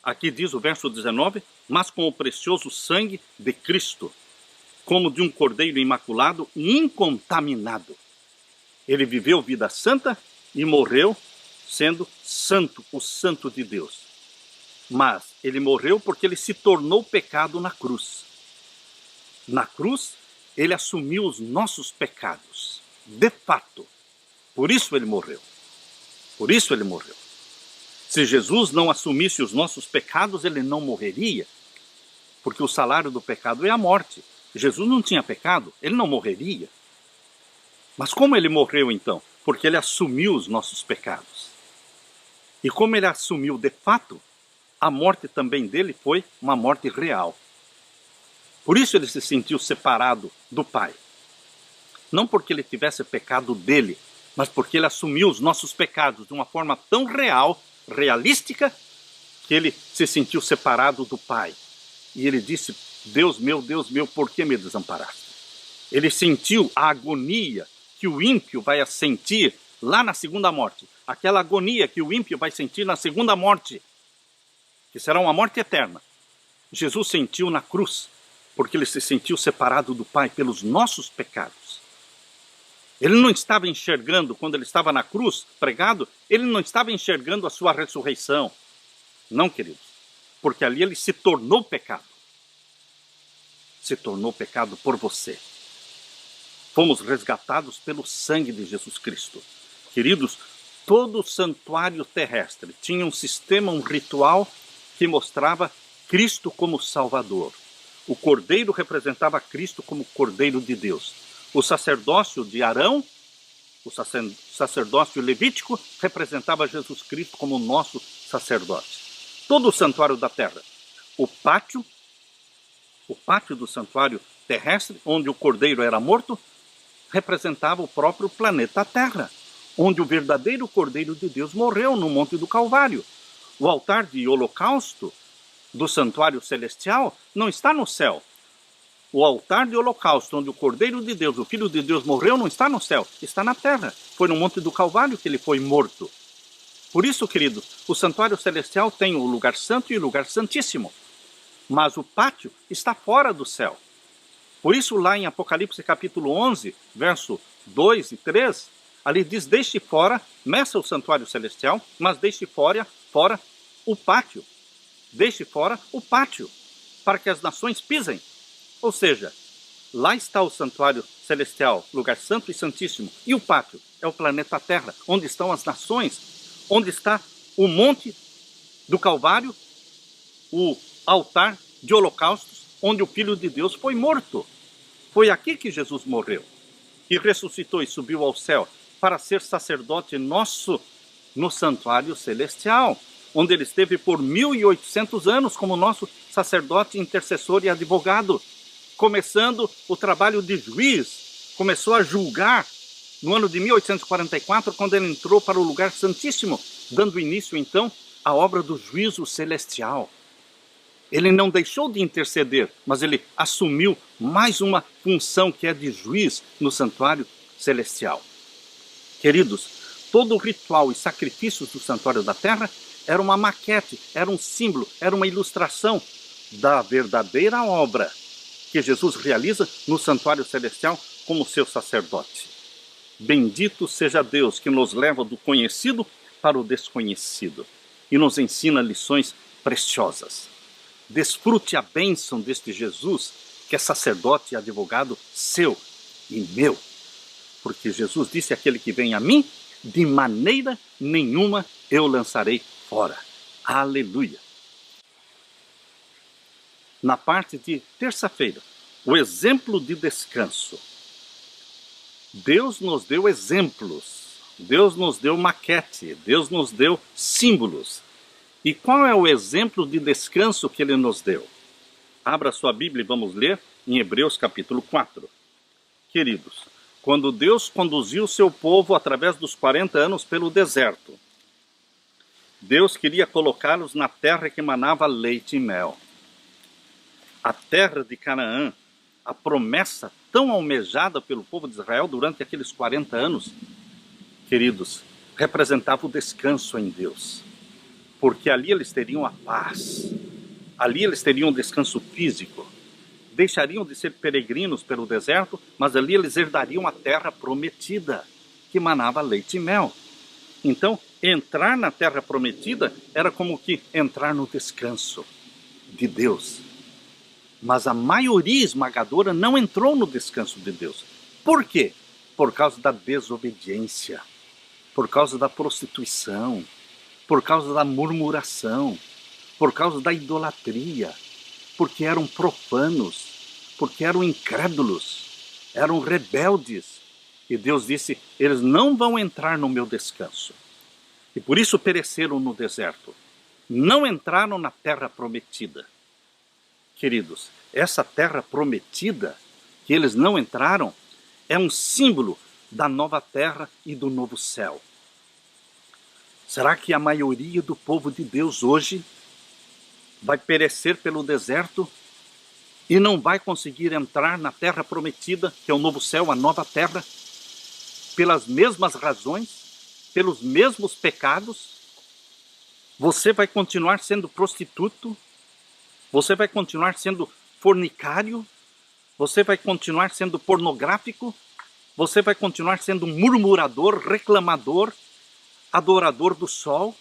aqui diz o verso 19, mas com o precioso sangue de Cristo, como de um cordeiro imaculado e incontaminado. Ele viveu vida santa e morreu sendo santo, o santo de Deus. Mas ele morreu porque ele se tornou pecado na cruz. Na cruz, ele assumiu os nossos pecados, de fato. Por isso ele morreu. Por isso ele morreu. Se Jesus não assumisse os nossos pecados, ele não morreria. Porque o salário do pecado é a morte. Jesus não tinha pecado, ele não morreria. Mas como ele morreu então? Porque ele assumiu os nossos pecados. E como ele assumiu de fato, a morte também dele foi uma morte real. Por isso ele se sentiu separado do Pai. Não porque ele tivesse pecado dele, mas porque ele assumiu os nossos pecados de uma forma tão real, realística, que ele se sentiu separado do Pai. E ele disse: Deus meu, por que me desamparaste? Ele sentiu a agonia que o ímpio vai sentir lá na segunda morte. Aquela agonia que o ímpio vai sentir na segunda morte, que será uma morte eterna. Jesus sentiu na cruz, porque ele se sentiu separado do Pai pelos nossos pecados. Ele não estava enxergando, quando ele estava na cruz, pregado, ele não estava enxergando a sua ressurreição. Não, queridos, porque ali ele se tornou pecado. Se tornou pecado por você. Fomos resgatados pelo sangue de Jesus Cristo. Queridos, todo o santuário terrestre tinha um sistema, um ritual que mostrava Cristo como Salvador. O cordeiro representava Cristo como Cordeiro de Deus. O sacerdócio de Arão, o sacerdócio levítico, representava Jesus Cristo como nosso sacerdote. Todo o santuário da terra. O pátio do santuário terrestre, onde o cordeiro era morto, representava o próprio planeta Terra, onde o verdadeiro Cordeiro de Deus morreu no Monte do Calvário. O altar de holocausto do santuário celestial não está no céu. O altar de holocausto, onde o Cordeiro de Deus, o Filho de Deus, morreu, não está no céu, está na terra. Foi no Monte do Calvário que ele foi morto. Por isso, queridos, o santuário celestial tem o lugar santo e o lugar santíssimo. Mas o pátio está fora do céu. Por isso, lá em Apocalipse capítulo 11, verso 2 e 3, ali diz: deixe fora, meça o santuário celestial, mas deixe fora o pátio. Deixe fora o pátio, para que as nações pisem. Ou seja, lá está o santuário celestial, lugar santo e santíssimo. E o pátio é o planeta Terra, onde estão as nações, onde está o monte do Calvário, o altar de holocaustos, onde o Filho de Deus foi morto. Foi aqui que Jesus morreu e ressuscitou e subiu ao céu para ser sacerdote nosso no santuário celestial, onde ele esteve por 1800 anos como nosso sacerdote, intercessor e advogado, começando o trabalho de juiz. Começou a julgar no ano de 1844, quando ele entrou para o lugar santíssimo, dando início então à obra do juízo celestial. Ele não deixou de interceder, mas ele assumiu mais uma função, que é de juiz no santuário celestial. Queridos, todo o ritual e sacrifícios do santuário da terra era uma maquete, era um símbolo, era uma ilustração da verdadeira obra que Jesus realiza no santuário celestial como seu sacerdote. Bendito seja Deus, que nos leva do conhecido para o desconhecido e nos ensina lições preciosas. Desfrute a bênção deste Jesus, que é sacerdote e advogado seu e meu. Porque Jesus disse: aquele que vem a mim, de maneira nenhuma eu lançarei fora. Aleluia! Na parte de terça-feira, o exemplo de descanso. Deus nos deu exemplos, Deus nos deu maquete, Deus nos deu símbolos. E qual é o exemplo de descanso que ele nos deu? Abra sua Bíblia e vamos ler em Hebreus capítulo 4. Queridos, quando Deus conduziu seu povo através dos 40 anos pelo deserto, Deus queria colocá-los na terra que emanava leite e mel. A terra de Canaã, a promessa tão almejada pelo povo de Israel durante aqueles 40 anos, queridos, representava o descanso em Deus. Porque ali eles teriam a paz, ali eles teriam descanso físico, deixariam de ser peregrinos pelo deserto, mas ali eles herdariam a terra prometida, que manava leite e mel. Então, entrar na terra prometida era como que entrar no descanso de Deus. Mas a maioria esmagadora não entrou no descanso de Deus. Por quê? Por causa da desobediência, por causa da prostituição, por causa da murmuração, por causa da idolatria, porque eram profanos, porque eram incrédulos, eram rebeldes. E Deus disse: eles não vão entrar no meu descanso. E por isso pereceram no deserto. não entraram na terra prometida. Queridos, essa terra prometida que eles não entraram é um símbolo da nova terra e do novo céu. Será que a maioria do povo de Deus hoje vai perecer pelo deserto e não vai conseguir entrar na terra prometida, que é o novo céu, a nova terra, pelas mesmas razões, pelos mesmos pecados? Você vai continuar sendo prostituto? Você vai continuar sendo fornicário? Você vai continuar sendo pornográfico? Você vai continuar sendo murmurador, reclamador, adorador do sol?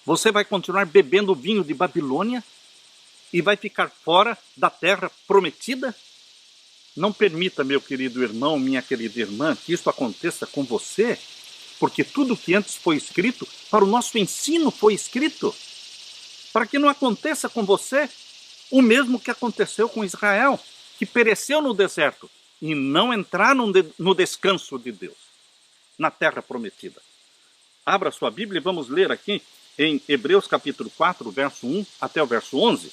Você vai continuar bebendo vinho de Babilônia e vai ficar fora da terra prometida? Não permita, meu querido irmão, minha querida irmã, que isso aconteça com você, porque tudo que antes foi escrito, para o nosso ensino foi escrito, para que não aconteça com você o mesmo que aconteceu com Israel, que pereceu no deserto e não entraram no descanso de Deus, na terra prometida. Abra sua Bíblia e vamos ler aqui em Hebreus capítulo 4, verso 1 até o verso 11.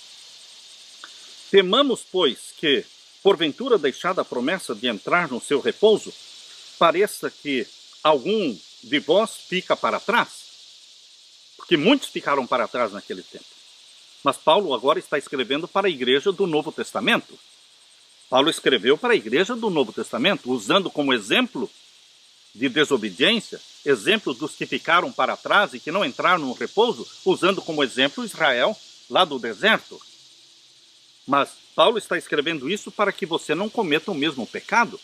Temamos, pois, que, porventura deixada a promessa de entrar no seu repouso, pareça que algum de vós fica para trás, porque muitos ficaram para trás naquele tempo. Mas Paulo agora está escrevendo para a igreja do Novo Testamento. Paulo escreveu para a igreja do Novo Testamento, usando como exemplo de desobediência, exemplos dos que ficaram para trás e que não entraram no repouso, usando como exemplo Israel lá do deserto. Mas Paulo está escrevendo isso para que você não cometa o mesmo pecado.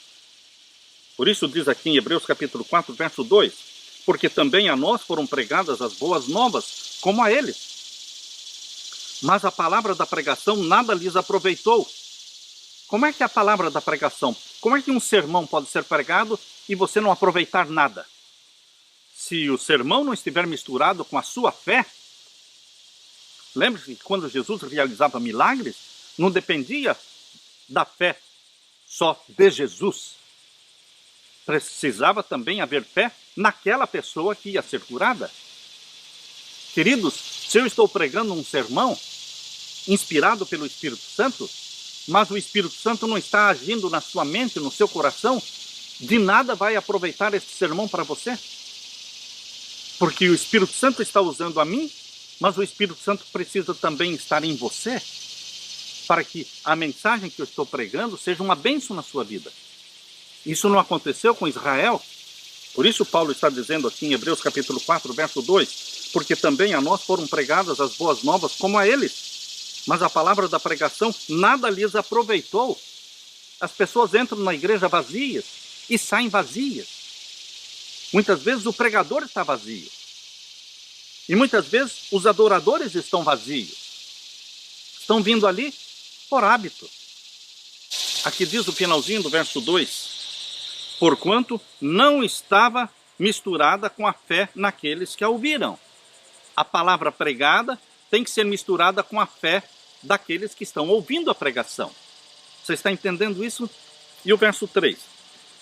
Por isso diz aqui em Hebreus capítulo 4, verso 2, porque também a nós foram pregadas as boas novas, como a eles. Mas a palavra da pregação nada lhes aproveitou. Como é que é a palavra da pregação? Como é que um sermão pode ser pregado e você não aproveitar nada? Se o sermão não estiver misturado com a sua fé, lembre-se que quando Jesus realizava milagres, não dependia da fé só de Jesus. Precisava também haver fé naquela pessoa que ia ser curada. Queridos, se eu estou pregando um sermão inspirado pelo Espírito Santo, mas o Espírito Santo não está agindo na sua mente, no seu coração, de nada vai aproveitar esse sermão para você. Porque o Espírito Santo está usando a mim, mas o Espírito Santo precisa também estar em você, para que a mensagem que eu estou pregando seja uma bênção na sua vida. Isso não aconteceu com Israel. Por isso Paulo está dizendo aqui em Hebreus capítulo 4, verso 2, porque também a nós foram pregadas as boas novas como a eles. Mas a palavra da pregação nada lhes aproveitou. As pessoas entram na igreja vazias e saem vazias. Muitas vezes o pregador está vazio. E muitas vezes os adoradores estão vazios. Estão vindo ali por hábito. Aqui diz o finalzinho do verso 2. Porquanto não estava misturada com a fé naqueles que a ouviram. A palavra pregada tem que ser misturada com a fé daqueles que estão ouvindo a pregação. Você está entendendo isso? E o verso 3.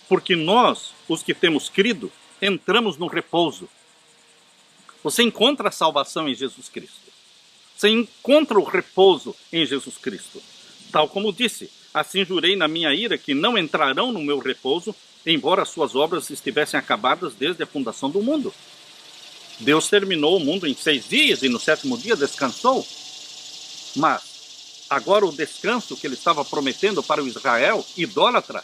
Porque nós, os que temos crido, entramos no repouso. Você encontra a salvação em Jesus Cristo. Você encontra o repouso em Jesus Cristo. Tal como disse, assim jurei na minha ira que não entrarão no meu repouso, embora as suas obras estivessem acabadas desde a fundação do mundo. Deus terminou o mundo em 6 dias e no 7º dia descansou. Mas agora o descanso que ele estava prometendo para o Israel idólatra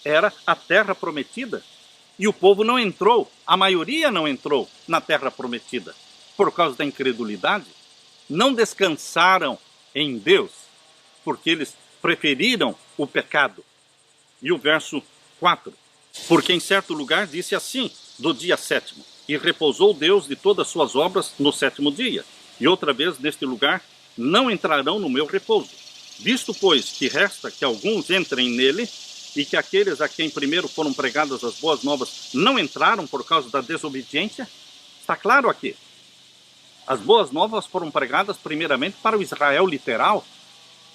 era a terra prometida. E o povo não entrou, a maioria não entrou na terra prometida por causa da incredulidade. Não descansaram em Deus, porque eles preferiram o pecado. E o verso 4. Porque em certo lugar disse assim, do dia 7º, e repousou Deus de todas as suas obras no 7º dia. E outra vez, neste lugar, não entrarão no meu repouso. Visto, pois, que resta que alguns entrem nele, e que aqueles a quem primeiro foram pregadas as boas novas não entraram por causa da desobediência, está claro aqui. As boas novas foram pregadas primeiramente para o Israel literal,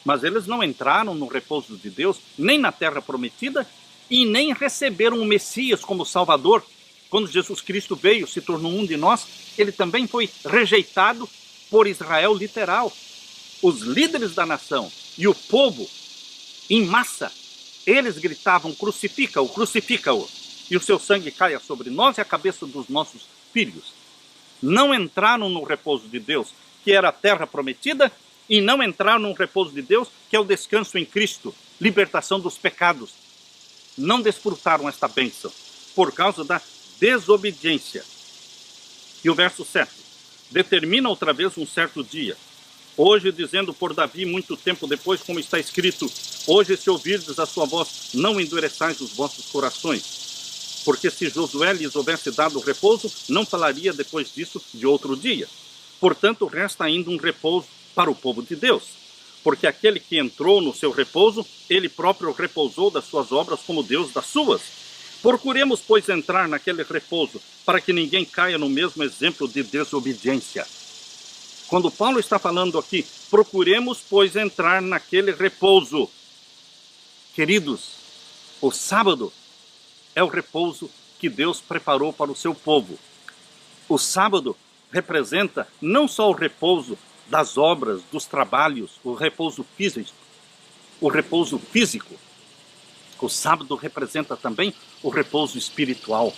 mas eles não entraram no repouso de Deus, nem na terra prometida, e nem receberam o Messias como Salvador. Quando Jesus Cristo veio, se tornou um de nós, ele também foi rejeitado por Israel literal. Os líderes da nação e o povo, em massa, eles gritavam: crucifica-o, crucifica-o, e o seu sangue caia sobre nós e a cabeça dos nossos filhos. Não entraram no repouso de Deus, que era a terra prometida, e não entraram no repouso de Deus, que é o descanso em Cristo, libertação dos pecados. Não desfrutaram esta bênção por causa da desobediência. E o verso 7 determina outra vez um certo dia. Hoje, dizendo por Davi, muito tempo depois, como está escrito: hoje, se ouvirdes a sua voz, não endureçais os vossos corações. Porque se Josué lhes houvesse dado repouso, não falaria depois disso de outro dia. Portanto, resta ainda um repouso para o povo de Deus. Porque aquele que entrou no seu repouso, ele próprio repousou das suas obras como Deus das suas. Procuremos, pois, entrar naquele repouso, para que ninguém caia no mesmo exemplo de desobediência. Quando Paulo está falando aqui, procuremos, pois, entrar naquele repouso. Queridos, o sábado é o repouso que Deus preparou para o seu povo. O sábado representa não só o repouso das obras, dos trabalhos, o repouso físico. O sábado representa também o repouso espiritual.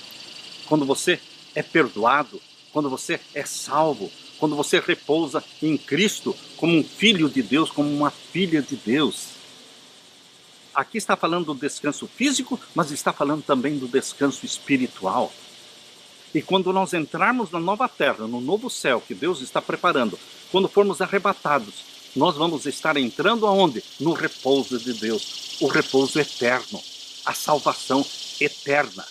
Quando você é perdoado, quando você é salvo, quando você repousa em Cristo como um filho de Deus, como uma filha de Deus. Aqui está falando do descanso físico, mas está falando também do descanso espiritual. E quando nós entrarmos na nova terra, no novo céu que Deus está preparando, quando formos arrebatados, nós vamos estar entrando aonde? No repouso de Deus, o repouso eterno, a salvação eterna.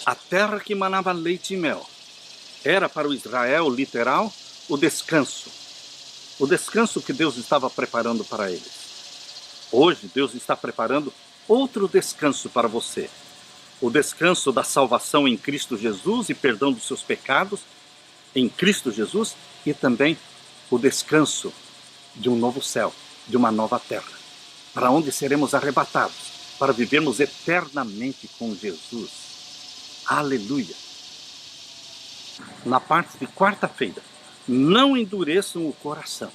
A terra que manava leite e mel era para o Israel literal o descanso que Deus estava preparando para eles. Hoje Deus está preparando outro descanso para você. O descanso da salvação em Cristo Jesus e perdão dos seus pecados em Cristo Jesus, e também o descanso de um novo céu, de uma nova terra, para onde seremos arrebatados, para vivermos eternamente com Jesus. Aleluia! Na parte de quarta-feira, não endureçam o coração.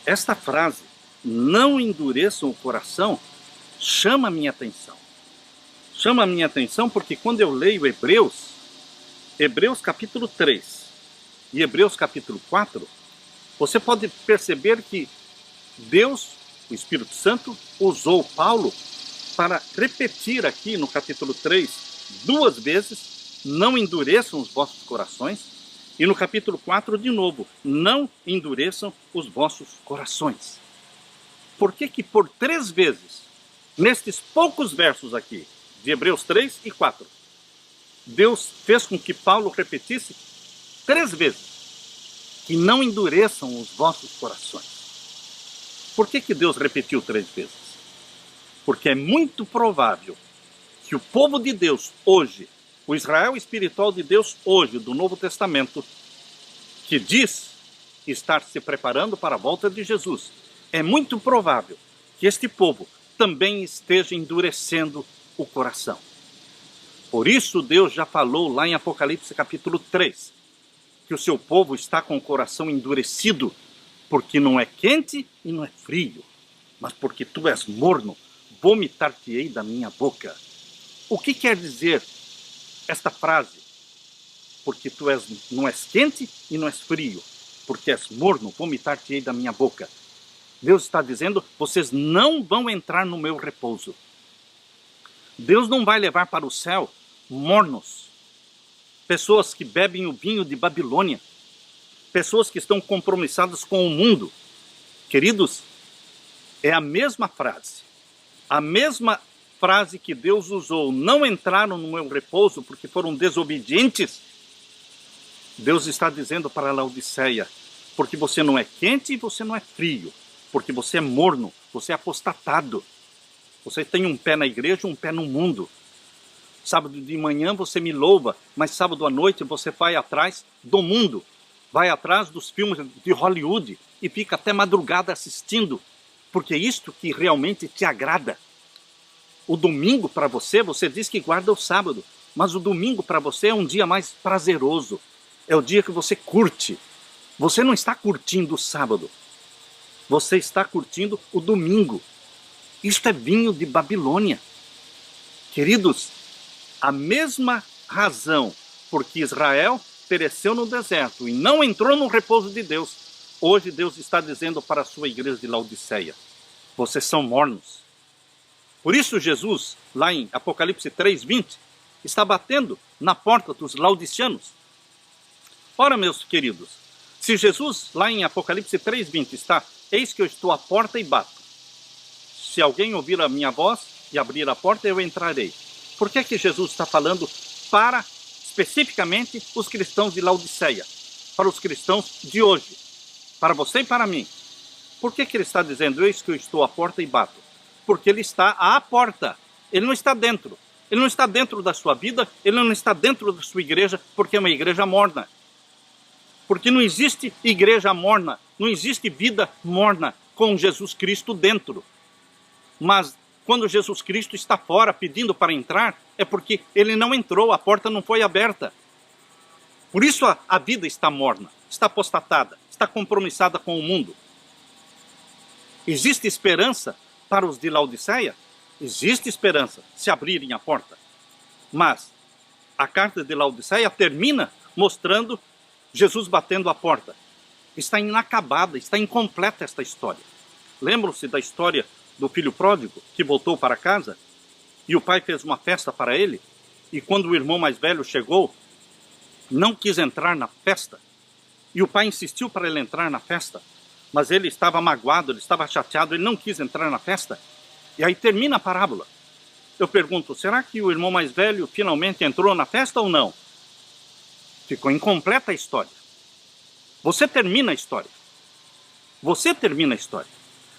Esta frase, não endureçam o coração, chama a minha atenção. Chama a minha atenção porque quando eu leio Hebreus capítulo 3 e Hebreus capítulo 4, você pode perceber que Deus, o Espírito Santo, usou Paulo para repetir aqui no capítulo 3 duas vezes: não endureçam os vossos corações, e no capítulo 4 de novo: não endureçam os vossos corações. Por que que por 3 vezes, nestes poucos versos aqui, de Hebreus 3 e 4, Deus fez com que Paulo repetisse 3 vezes que não endureçam os vossos corações? Por que que Deus repetiu 3 vezes? Porque é muito provável que o povo de Deus hoje, o Israel espiritual de Deus hoje, do Novo Testamento, que diz estar se preparando para a volta de Jesus, é muito provável que este povo também esteja endurecendo o coração. Por isso Deus já falou lá em Apocalipse capítulo 3, que o seu povo está com o coração endurecido, porque não é quente e não é frio, mas porque tu és morno, vomitar-te-ei da minha boca. O que quer dizer esta frase? Porque tu não és quente e não és frio, porque és morno, vomitar-te-ei da minha boca. Deus está dizendo: vocês não vão entrar no meu repouso. Deus não vai levar para o céu mornos, pessoas que bebem o vinho de Babilônia, pessoas que estão compromissadas com o mundo. Queridos, é a mesma frase que Deus usou: não entraram no meu repouso porque foram desobedientes. Deus está dizendo para a Laodiceia: porque você não é quente e você não é frio, porque você é morno, você é apostatado, você tem um pé na igreja e um pé no mundo. Sábado de manhã você me louva, mas sábado à noite você vai atrás do mundo, vai atrás dos filmes de Hollywood e fica até madrugada assistindo, porque é isto que realmente te agrada. O domingo para você, você diz que guarda o sábado, mas o domingo para você é um dia mais prazeroso, é o dia que você curte, Você não está curtindo o sábado, você está curtindo o domingo. Isto é vinho de Babilônia. Queridos, a mesma razão por que Israel pereceu no deserto e não entrou no repouso de Deus, hoje Deus está dizendo para a sua igreja de Laodiceia: vocês são mornos. Por isso Jesus, lá em Apocalipse 3:20, está batendo na porta dos laodiceanos. Ora, meus queridos, se Jesus, lá em Apocalipse 3:20, está: eis que eu estou à porta e bato. Se alguém ouvir a minha voz e abrir a porta, eu entrarei. Por que Jesus está falando para, especificamente, os cristãos de Laodiceia? Para os cristãos de hoje. Para você e para mim. Por que ele está dizendo: eis que eu estou à porta e bato? Porque ele está à porta. Ele não está dentro. Ele não está dentro da sua vida. Ele não está dentro da sua igreja, porque é uma igreja morna. Porque não existe igreja morna. Não existe vida morna com Jesus Cristo dentro. Mas quando Jesus Cristo está fora pedindo para entrar, é porque ele não entrou, a porta não foi aberta. Por isso a vida está morna, está apostatada, está compromissada com o mundo. Existe esperança para os de Laodiceia? Existe esperança se abrirem a porta. Mas a carta de Laodiceia termina mostrando Jesus batendo a porta. Está inacabada, está incompleta esta história. Lembram-se da história do filho pródigo que voltou para casa e o pai fez uma festa para ele, e quando o irmão mais velho chegou, não quis entrar na festa, e o pai insistiu para ele entrar na festa, mas ele estava magoado, ele estava chateado, ele não quis entrar na festa. E aí termina a parábola. Eu pergunto: será que o irmão mais velho finalmente entrou na festa ou não? Ficou incompleta a história. Você termina a história. Você termina a história.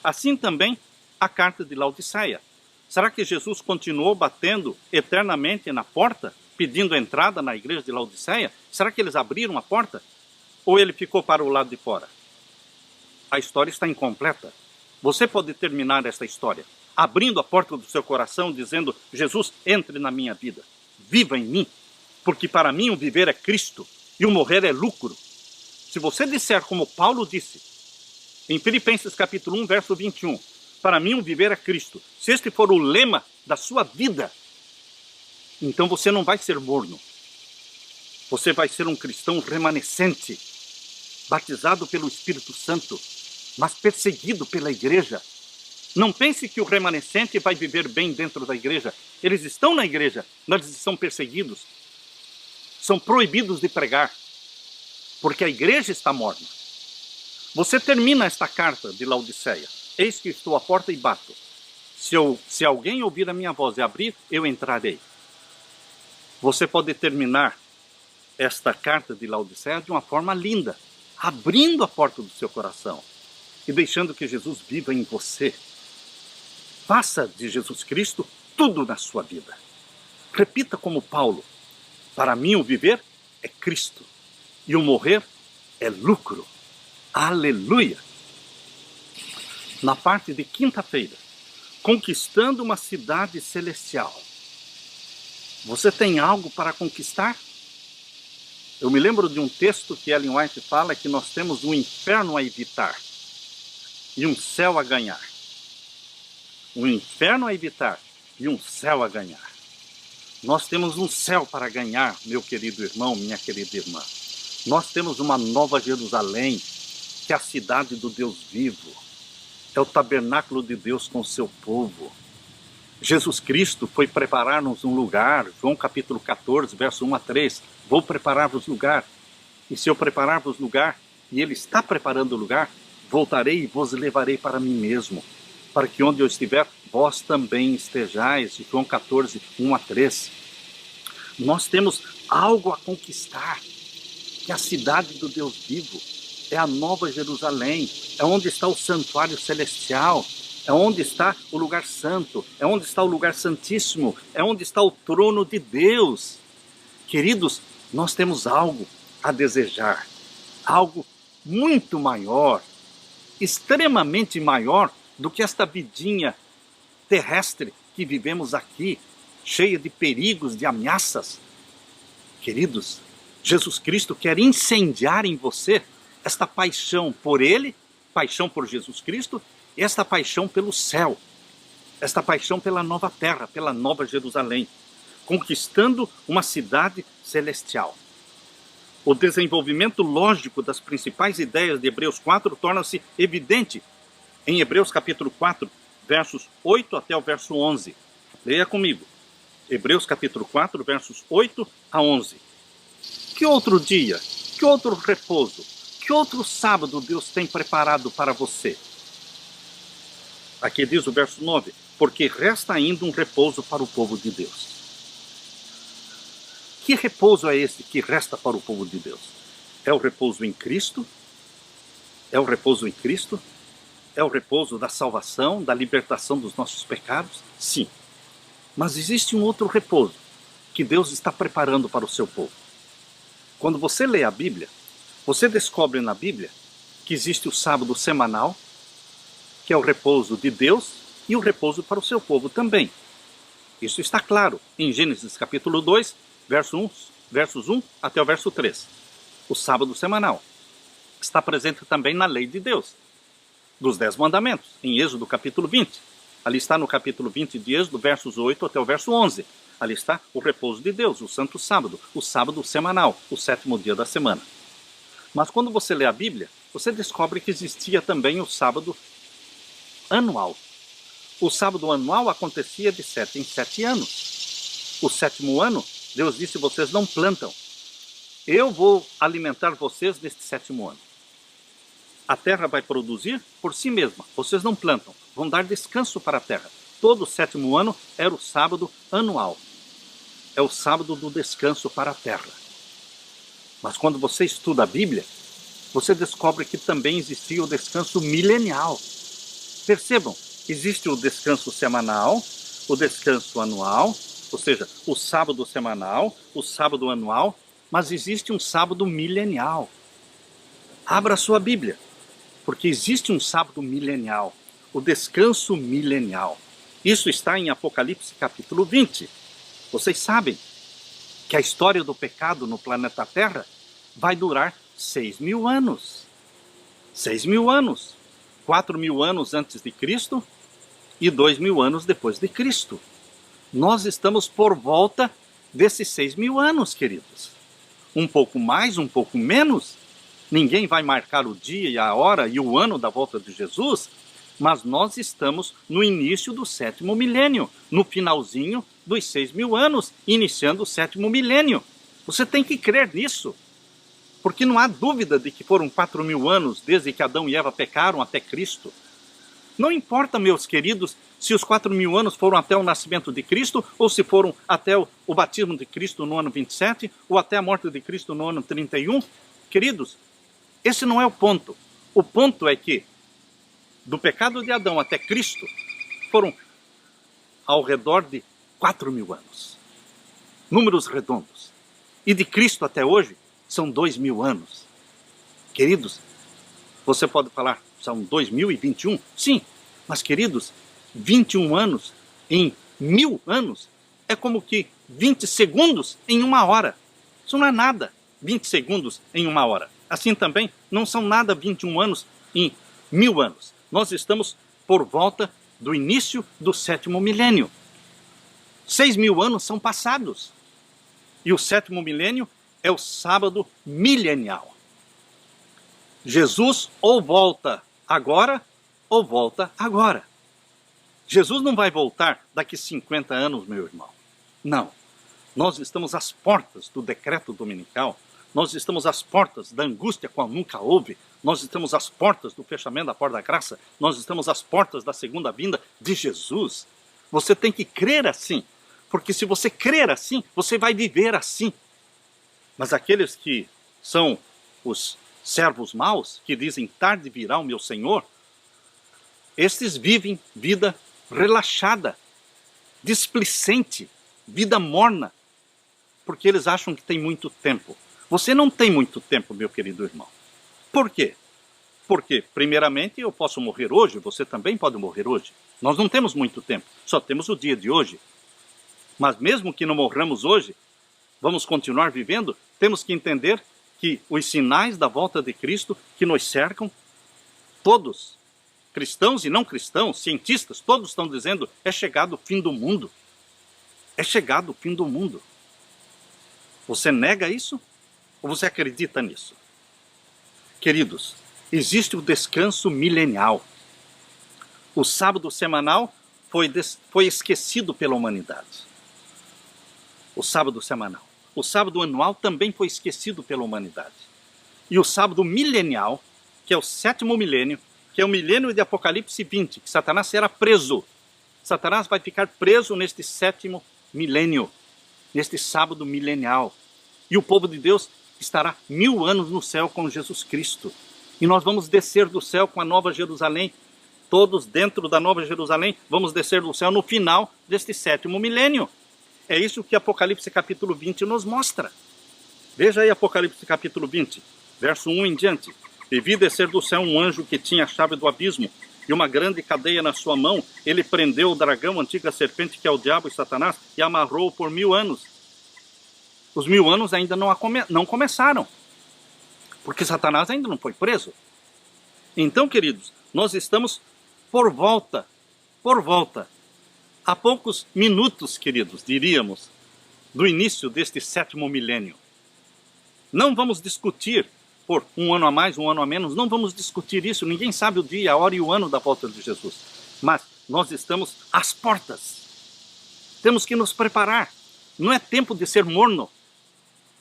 Assim também a carta de Laodiceia. Será que Jesus continuou batendo eternamente na porta, pedindo entrada na igreja de Laodiceia? Será que eles abriram a porta? Ou ele ficou para o lado de fora? A história está incompleta. Você pode terminar esta história abrindo a porta do seu coração, dizendo: Jesus, entre na minha vida, viva em mim, porque para mim o viver é Cristo e o morrer é lucro. Se você disser como Paulo disse, em Filipenses capítulo 1, verso 21, para mim o viver é Cristo, se este for o lema da sua vida, então você não vai ser morno. Você vai ser um cristão remanescente, batizado pelo Espírito Santo, mas perseguido pela igreja. Não pense que o remanescente vai viver bem dentro da igreja. Eles estão na igreja, mas eles são perseguidos. São proibidos de pregar, porque a igreja está morna. Você termina esta carta de Laodiceia: eis que estou à porta e bato. Se alguém ouvir a minha voz e abrir, eu entrarei. Você pode terminar esta carta de Laodiceia de uma forma linda, abrindo a porta do seu coração e deixando que Jesus viva em você. Faça de Jesus Cristo tudo na sua vida. Repita como Paulo: para mim o viver é Cristo e o morrer é lucro. Aleluia! Na parte de quinta-feira, conquistando uma cidade celestial. Você tem algo para conquistar? Eu me lembro de um texto que Ellen White fala que nós temos um inferno a evitar e um céu a ganhar. Um inferno a evitar e um céu a ganhar. Nós temos um céu para ganhar, meu querido irmão, minha querida irmã. Nós temos uma nova Jerusalém, que é a cidade do Deus vivo. É o tabernáculo de Deus com o seu povo. Jesus Cristo foi preparar-nos um lugar. João capítulo 14, verso 1 a 3. Vou preparar-vos lugar. E se eu preparar-vos lugar, e Ele está preparando o lugar, voltarei e vos levarei para mim mesmo, para que onde eu estiver, vós também estejais. João 14, 1 a 3. Nós temos algo a conquistar, que é a cidade do Deus vivo. É a nova Jerusalém, é onde está o santuário celestial, é onde está o lugar santo, é onde está o lugar santíssimo, é onde está o trono de Deus. Queridos, nós temos algo a desejar, algo muito maior, extremamente maior do que esta vidinha terrestre que vivemos aqui, cheia de perigos, de ameaças. Queridos, Jesus Cristo quer incendiar em você esta paixão por Ele, paixão por Jesus Cristo, e esta paixão pelo céu, esta paixão pela nova terra, pela nova Jerusalém, conquistando uma cidade celestial. O desenvolvimento lógico das principais ideias de Hebreus 4 torna-se evidente em Hebreus capítulo 4, versos 8 até o verso 11. Leia comigo. Hebreus capítulo 4, versos 8 a 11. Que outro dia, que outro repouso, que outro sábado Deus tem preparado para você? Aqui diz o verso 9, porque resta ainda um repouso para o povo de Deus. Que repouso é esse que resta para o povo de Deus? É o repouso em Cristo? É o repouso em Cristo? É o repouso da salvação, da libertação dos nossos pecados? Sim. Mas existe um outro repouso que Deus está preparando para o seu povo. Quando você lê a Bíblia, você descobre na Bíblia que existe o sábado semanal, que é o repouso de Deus, e o repouso para o seu povo também. Isso está claro em Gênesis capítulo 2, versos 1 até o verso 3. O sábado semanal está presente também na lei de Deus, dos 10 mandamentos, em Êxodo capítulo 20. Ali está no capítulo 20 de Êxodo, versos 8 até o verso 11. Ali está o repouso de Deus, o santo sábado, o sábado semanal, o 7º dia da semana. Mas quando você lê a Bíblia, você descobre que existia também o sábado anual. O sábado anual acontecia de 7 em 7 anos. O 7º ano, Deus disse, vocês não plantam. Eu vou alimentar vocês neste 7º ano. A terra vai produzir por si mesma. Vocês não plantam. Vão dar descanso para a terra. Todo o 7º ano era o sábado anual. É o sábado do descanso para a terra. Mas quando você estuda a Bíblia, você descobre que também existia o descanso milenial. Percebam, existe o descanso semanal, o descanso anual, ou seja, o sábado semanal, o sábado anual, mas existe um sábado milenial. Abra a sua Bíblia, porque existe um sábado milenial, o descanso milenial. Isso está em Apocalipse capítulo 20. Vocês sabem que a história do pecado no planeta Terra vai durar 6.000 anos. 6.000 anos. 4.000 anos antes de Cristo e 2.000 anos depois de Cristo. Nós estamos por volta desses 6.000 anos, queridos. Um pouco mais, um pouco menos. Ninguém vai marcar o dia e a hora e o ano da volta de Jesus, mas nós estamos no início do 7º milênio, no finalzinho dos 6.000 anos, iniciando o 7º milênio. Você tem que crer nisso, porque não há dúvida de que foram 4.000 anos desde que Adão e Eva pecaram até Cristo. Não importa, meus queridos, se os 4.000 anos foram até o nascimento de Cristo, ou se foram até o batismo de Cristo no ano 27, ou até a morte de Cristo no ano 31. Queridos, esse não é o ponto. O ponto é que, do pecado de Adão até Cristo, foram ao redor de 4.000 anos. Números redondos. E de Cristo até hoje, são 2.000 anos. Queridos, você pode falar, são 2021? Sim, mas queridos, 21 anos em 1.000 anos é como que 20 segundos em 1 hora. Isso não é nada, 20 segundos em 1 hora. Assim também, não são nada 21 anos em 1.000 anos. Nós estamos por volta do início do 7º milênio. 6.000 anos são passados. E o 7º milênio é o sábado milenial. Jesus ou volta agora, ou volta agora. Jesus não vai voltar daqui 50 anos, meu irmão. Não. Nós estamos às portas do decreto dominical. Nós estamos às portas da angústia qual nunca houve. Nós estamos às portas do fechamento da porta da graça. Nós estamos às portas da segunda vinda de Jesus. Você tem que crer assim. Porque se você crer assim, você vai viver assim. Mas aqueles que são os servos maus, que dizem tarde virá o meu Senhor, estes vivem vida relaxada, displicente, vida morna, porque eles acham que tem muito tempo. Você não tem muito tempo, meu querido irmão. Por quê? Porque, primeiramente, eu posso morrer hoje, você também pode morrer hoje. Nós não temos muito tempo, só temos o dia de hoje. Mas mesmo que não morramos hoje, vamos continuar vivendo, temos que entender que os sinais da volta de Cristo que nos cercam, todos, cristãos e não cristãos, cientistas, todos estão dizendo, é chegado o fim do mundo. É chegado o fim do mundo. Você nega isso? Ou você acredita nisso? Queridos, existe o descanso milenial. O sábado semanal foi esquecido pela humanidade. O sábado semanal. O sábado anual também foi esquecido pela humanidade. E o sábado milenial, que é o 7º milênio, que é o milênio de Apocalipse 20, que Satanás será preso. Satanás vai ficar preso neste 7º milênio, neste sábado milenial. E o povo de Deus estará 1000 anos no céu com Jesus Cristo. E nós vamos descer do céu com a Nova Jerusalém. Todos dentro da Nova Jerusalém vamos descer do céu no final deste 7º milênio. É isso que Apocalipse capítulo 20 nos mostra. Veja aí Apocalipse capítulo 20, verso 1 em diante. E vi descer do céu um anjo que tinha a chave do abismo e uma grande cadeia na sua mão. Ele prendeu o dragão, a antiga serpente, que é o diabo e Satanás, e amarrou-o por 1000 anos. Os 1000 anos ainda não começaram, porque Satanás ainda não foi preso. Então, queridos, nós estamos por volta, a poucos minutos, queridos, diríamos, do início deste 7º milênio. Não vamos discutir por um ano a mais, um ano a menos, não vamos discutir isso, ninguém sabe o dia, a hora e o ano da volta de Jesus. Mas nós estamos às portas. Temos que nos preparar. Não é tempo de ser morno.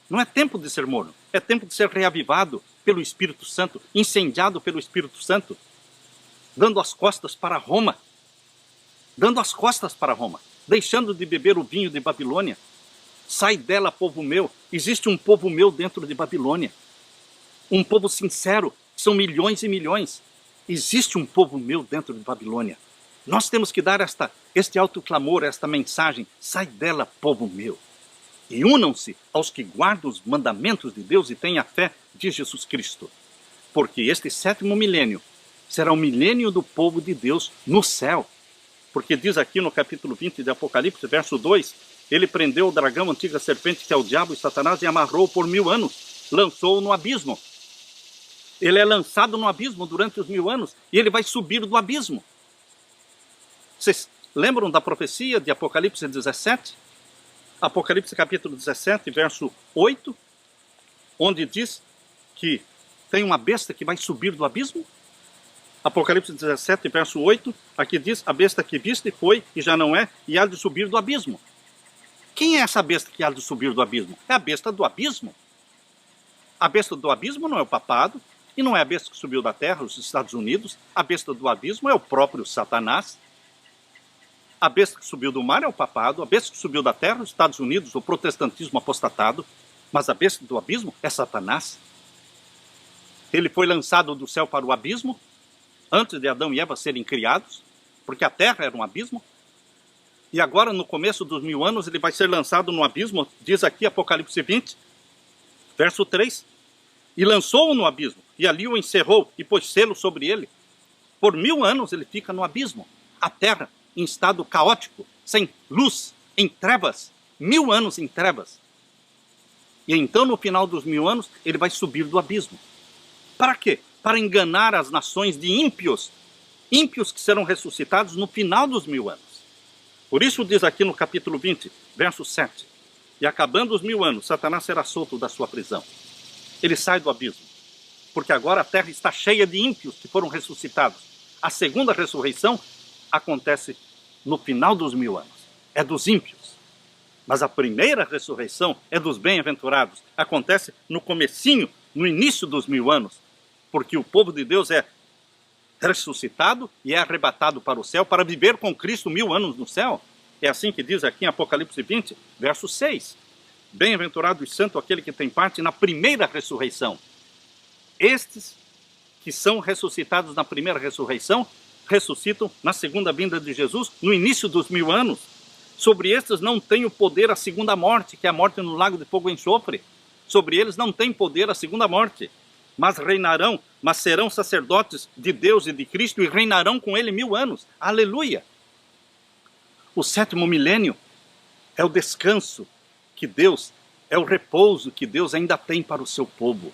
Não é tempo de ser morno. É tempo de ser reavivado pelo Espírito Santo, incendiado pelo Espírito Santo, dando as costas para Roma. Dando as costas para Roma. Deixando de beber o vinho de Babilônia. Sai dela, povo meu. Existe um povo meu dentro de Babilônia. Um povo sincero. São milhões e milhões. Existe um povo meu dentro de Babilônia. Nós temos que dar este alto clamor, esta mensagem. Sai dela, povo meu. E unam-se aos que guardam os mandamentos de Deus e têm a fé de Jesus Cristo. Porque este 7º milênio será o milênio do povo de Deus no céu. Porque diz aqui no capítulo 20 de Apocalipse, verso 2, ele prendeu o dragão, a antiga serpente, que é o diabo e Satanás, e amarrou por 1000 anos, lançou-o no abismo. Ele é lançado no abismo durante os 1000 anos, e ele vai subir do abismo. Vocês lembram da profecia de Apocalipse 17? Apocalipse capítulo 17, verso 8, onde diz que tem uma besta que vai subir do abismo? Apocalipse 17, verso 8, aqui diz, a besta que viste foi e já não é, e há de subir do abismo. Quem é essa besta que há de subir do abismo? É a besta do abismo. A besta do abismo não é o papado, e não é a besta que subiu da terra, os Estados Unidos. A besta do abismo é o próprio Satanás. A besta que subiu do mar é o papado, a besta que subiu da terra, os Estados Unidos, o protestantismo apostatado, mas a besta do abismo é Satanás. Ele foi lançado do céu para o abismo, antes de Adão e Eva serem criados, porque a terra era um abismo, e agora no começo dos 1000 anos ele vai ser lançado no abismo, diz aqui Apocalipse 20, verso 3, e lançou-o no abismo, e ali o encerrou, e pôs selo sobre ele. Por 1000 anos ele fica no abismo, a terra em estado caótico, sem luz, em trevas, 1000 anos em trevas. E então no final dos 1000 anos ele vai subir do abismo. Para quê? Para enganar as nações de ímpios, ímpios que serão ressuscitados no final dos 1000 anos. Por isso diz aqui no capítulo 20, verso 7, e acabando os 1000 anos, Satanás será solto da sua prisão. Ele sai do abismo, porque agora a terra está cheia de ímpios que foram ressuscitados. A segunda ressurreição acontece no final dos 1000 anos. É dos ímpios. Mas a primeira ressurreição é dos bem-aventurados. Acontece no comecinho, no início dos 1000 anos. Porque o povo de Deus é ressuscitado e é arrebatado para o céu para viver com Cristo 1000 anos no céu. É assim que diz aqui em Apocalipse 20, verso 6. Bem-aventurado e santo aquele que tem parte na primeira ressurreição. Estes que são ressuscitados na primeira ressurreição, ressuscitam na segunda vinda de Jesus, no início dos 1000 anos. Sobre estes não tem o poder a segunda morte, que é a morte no lago de fogo e enxofre. Sobre eles não tem poder a segunda morte, mas reinarão, mas serão sacerdotes de Deus e de Cristo e reinarão com ele 1000 anos. Aleluia! O 7º milênio é o descanso que Deus É o repouso que Deus ainda tem para o seu povo.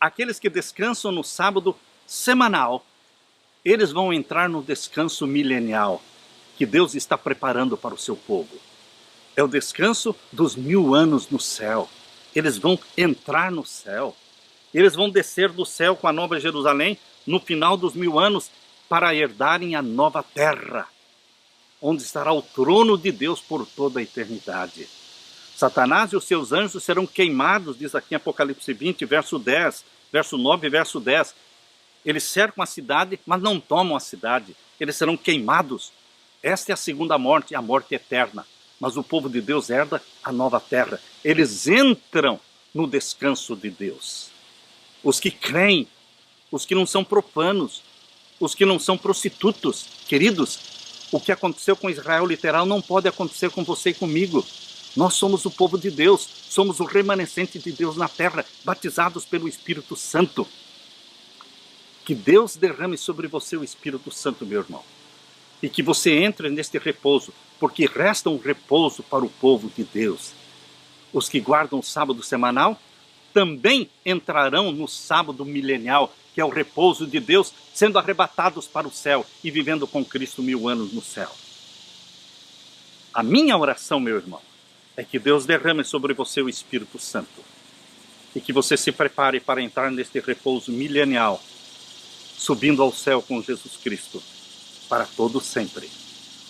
Aqueles que descansam no sábado semanal, eles vão entrar no descanso milenial que Deus está preparando para o seu povo. É o descanso dos 1000 anos no céu. Eles vão entrar no céu. Eles vão descer do céu com a Nova Jerusalém no final dos 1000 anos para herdarem a nova terra, onde estará o trono de Deus por toda a eternidade. Satanás e os seus anjos serão queimados, diz aqui em Apocalipse 20, verso 10, verso 9 e verso 10. Eles cercam a cidade, mas não tomam a cidade. Eles serão queimados. Esta é a segunda morte, a morte eterna. Mas o povo de Deus herda a nova terra. Eles entram no descanso de Deus. Os que creem, os que não são profanos, os que não são prostitutos. Queridos, o que aconteceu com Israel literal não pode acontecer com você e comigo. Nós somos o povo de Deus, somos o remanescente de Deus na terra, batizados pelo Espírito Santo. Que Deus derrame sobre você o Espírito Santo, meu irmão. E que você entre neste repouso, porque resta um repouso para o povo de Deus. Os que guardam o sábado semanal também entrarão no sábado milenial, que é o repouso de Deus, sendo arrebatados para o céu e vivendo com Cristo 1000 anos no céu. A minha oração, meu irmão, é que Deus derrame sobre você o Espírito Santo e que você se prepare para entrar neste repouso milenial, subindo ao céu com Jesus Cristo, para todo sempre.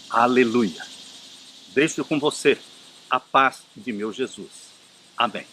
Aleluia! Deixo com você a paz de meu Jesus. Amém.